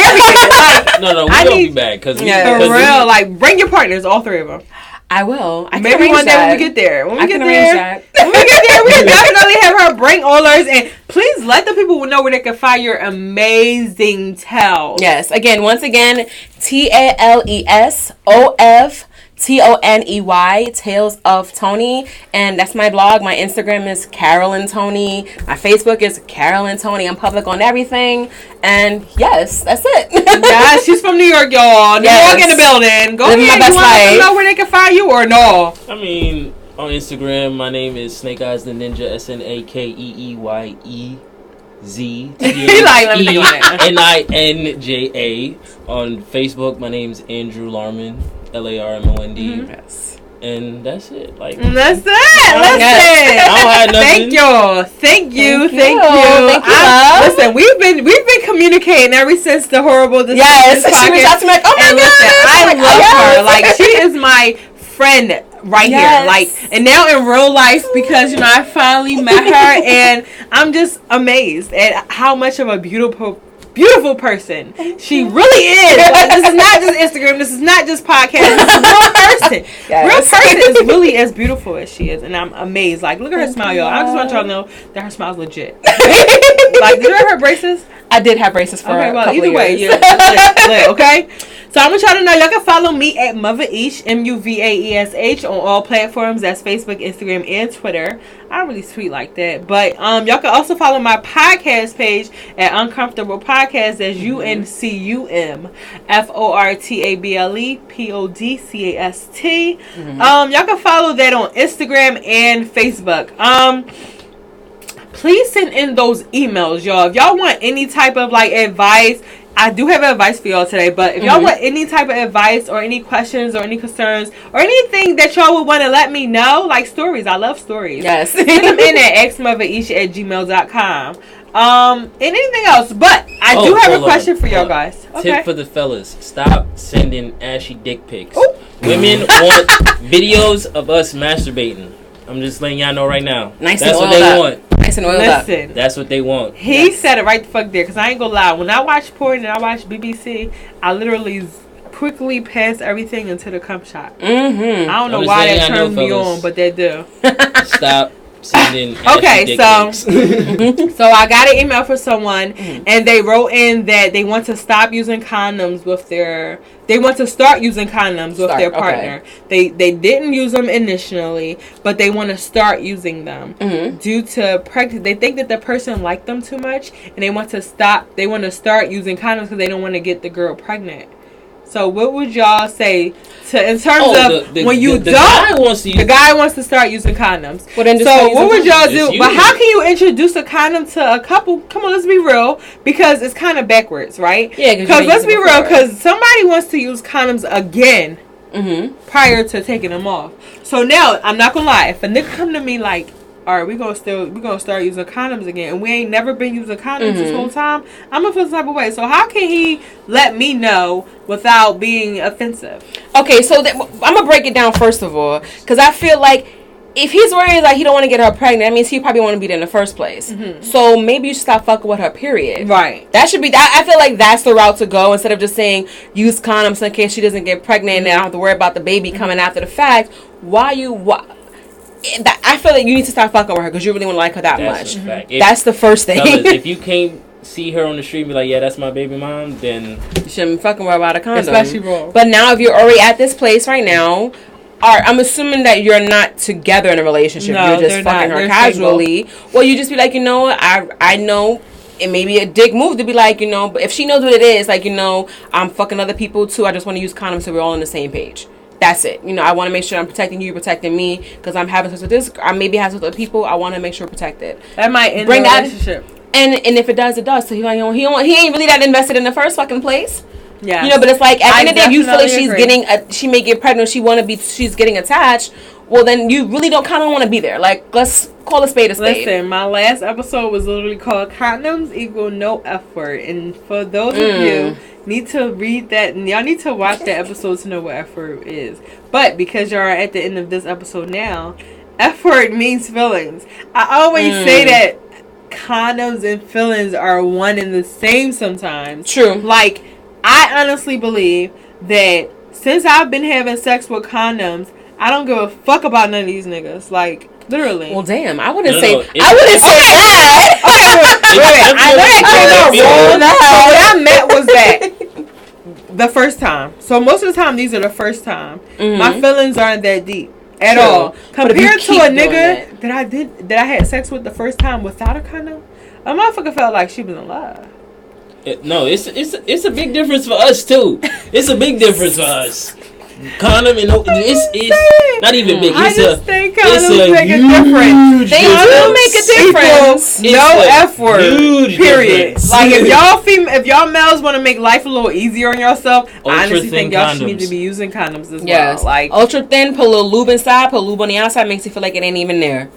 No, we gonna be back because for real. Like, bring your partners, all three of them. I will. Maybe one day when we get there. When we get there, we can definitely have her bring all hers. And please let the people know where they can find your amazing towels. Yes. Again, once again, TALESOFTONEY, Tales of Tony. And that's my blog. My Instagram is Carolyn Tony. My Facebook is Carolyn Tony. I'm public on everything. And yes, that's it. Yeah, she's from New York, y'all. New York in the building. Go ahead. You want to let them know where they can find you or no? I mean, on Instagram, my name is Snake Eyes the Ninja, SNAKEEYEZ. NINJA. On Facebook, my name's Andrew Larmond, LARMOND. Yes. And that's it. Like that's it. Listen. I don't have nothing. Thank you. Thank you. Listen, we've been communicating ever since the horrible decision. Yes. She reached out to me like, oh my God. I love her. Like, she is my friend right here. Like, and now in real life, because I finally met her, and I'm just amazed at how much of a beautiful person she really is. Like, this is not just Instagram, this is not just podcast, this is a real person. Real person is really as beautiful as she is, and I'm amazed. Like, look at her smile, y'all. I just want y'all to know that her smile's legit. Like, did you ever have braces? I did have braces for a couple either years. way, yeah. Okay? So I want y'all to know y'all can follow me at Movaesh, MUVAESH, on all platforms. That's Facebook, Instagram, and Twitter. I'm really sweet like that. But y'all can also follow my podcast page at Uncomfortable Podcast. That's UNCUMFORTABLE PODCAST. Y'all can follow that on Instagram and Facebook. Please send in those emails, y'all. If y'all want any type of like advice, I do have advice for y'all today, but if y'all want any type of advice or any questions or any concerns or anything that y'all would want to let me know, like stories, I love stories. Yes. Send them in at xmovaesh@gmail.com. And anything else, but I do have a question for y'all guys. Okay. Tip for the fellas: stop sending ashy dick pics. Ooh. Women want videos of us masturbating. I'm just letting y'all know right now. Nice That's and what they up. want. Nice and oiled up. That's what they want. He said it right the fuck there, because I ain't gonna lie. When I watch porn and I watch BBC, I literally quickly pass everything into the cum shot. I don't know why that turns me on, but they do. Stop sending okay, dick so pics. so I got an email from someone, and they wrote in that they want to stop using condoms with their. They want to start using condoms with their partner. Okay. They didn't use them initially, but they want to start using them due to pregnancy. They think that the person liked them too much, and they want to stop. They want to start using condoms because they don't want to get the girl pregnant. So what would y'all say in terms of when you don't? The guy wants to start using condoms. Well, then so what would y'all do? But how can you introduce a condom to a couple? Come on, let's be real, because it's kind of backwards, right? Yeah. Because let's be real, because somebody wants to use condoms again prior to taking them off. So now I'm not gonna lie. If a nigga come to me like, all right, we're gonna start using condoms again, and we ain't never been using condoms this whole time, I'm gonna feel some type of way. So how can he let me know without being offensive? Okay, so I'm gonna break it down first of all, because I feel like if he's worried like he don't want to get her pregnant, that means he probably want to be there in the first place. So maybe you should stop fucking with her, period. Right. That should be. I feel like that's the route to go, instead of just saying use condoms in case she doesn't get pregnant and I don't have to worry about the baby coming after the fact. I feel like you need to stop fucking with her because you really want to like her that much. That's the first thing. Fellas, if you can't see her on the street and be like, yeah, that's my baby mom, then you shouldn't be fucking with her about a condom. Especially wrong. But now if you're already at this place right now, I'm assuming that you're not together in a relationship. No, you're just fucking her casually. Single. Well, you just be like, I know it may be a dick move to be like, but if she knows what it is, like, I'm fucking other people too. I just want to use condoms so we're all on the same page. That's it. I want to make sure I'm protecting you, protecting me, because I'm having sex with this. I maybe have sex with other people. I want to make sure protected. That might end the relationship. And if it does, it does. So he ain't really that invested in the first fucking place. Yeah. But it's like at the end of the day, if you feel like she may get pregnant, she's getting attached. Well, then you really don't kind of want to be there. Like, let's call a spade a spade. Listen, my last episode was literally called "Condoms Equal No Effort," and for those of you need to read that, and y'all need to watch that episode to know what effort is. But because y'all are at the end of this episode now, effort means feelings. I always say that condoms and feelings are one and the same sometimes. True. Like, I honestly believe that since I've been having sex with condoms, I don't give a fuck about none of these niggas. Like, literally. Well, damn. I wouldn't say that. Okay, wait. I know that came out wrong. So what I meant was that the first time. So most of the time, these are the first time. My feelings aren't that deep at all. Compared to a nigga that I had sex with the first time without a condom, a motherfucker felt like she was in love. It's a big difference for us too. It's a big difference for us. Condom and it's not even big. I just think condoms make a difference. They do make a difference. No effort. Period. Like if y'all males want to make life a little easier on yourself, I honestly think y'all should need to be using condoms as well. Like ultra thin, put a little lube inside, put lube on the outside, makes you feel like it ain't even there.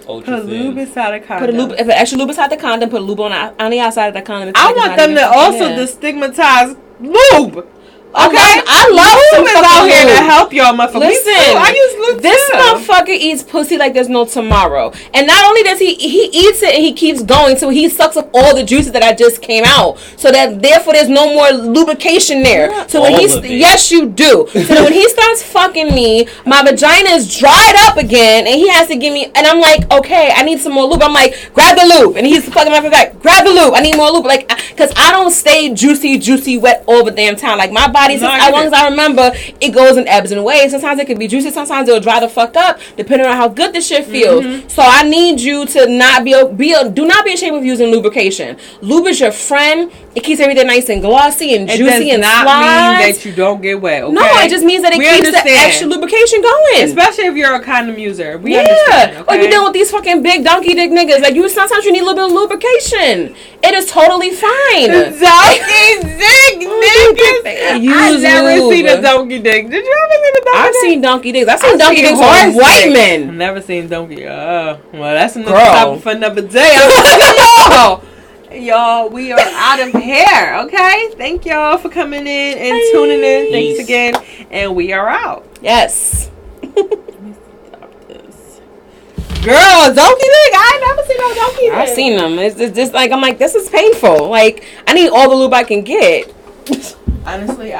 Put lube inside a condom. If extra lube inside the condom, put lube on the outside of the condom. I want them to also destigmatize lube. Okay, I love lube is out here to help y'all, motherfucker. Listen, I use lube. This motherfucker eats pussy like there's no tomorrow, and not only does he eats it and he keeps going, so he sucks up all the juices that I just came out, so that therefore there's no more lubrication there. Not so when yes, you do. So that when he starts fucking me, my vagina is dried up again, and he has to give me, and I'm like, okay, I need some more lube. I'm like, grab the lube, and he's fucking my back. Grab the lube. I need more lube, like, because I don't stay juicy, wet all the damn time. Like my body body. As long as I remember, it goes in ebbs and waves. Sometimes it can be juicy. Sometimes it'll dry the fuck up, depending on how good the shit feels. So I need you to not do not be ashamed of using lubrication. Lube is your friend. It keeps everything nice and glossy and juicy and slides. It does not mean that you don't get wet. Okay? No, it just means that it keeps the extra lubrication going. Especially if you're a condom user. We understand. Okay? Or you're dealing with these fucking big donkey dick niggas. Like sometimes you need a little bit of lubrication. It is totally fine. Donkey dick niggas. I've never seen a donkey dick. Did you ever see a donkey dick? I've seen donkey dicks. I've seen donkey dicks on white men. I've never seen donkey. Well, that's another topic for another day. Y'all, we are out of here, okay? Thank y'all for coming in and tuning in. Thanks again. And we are out. Yes. Girl, donkey dick? I ain't never seen no donkey dick. I've seen them. It's just like, I'm like, this is painful. Like, I need all the lube I can get. Honestly,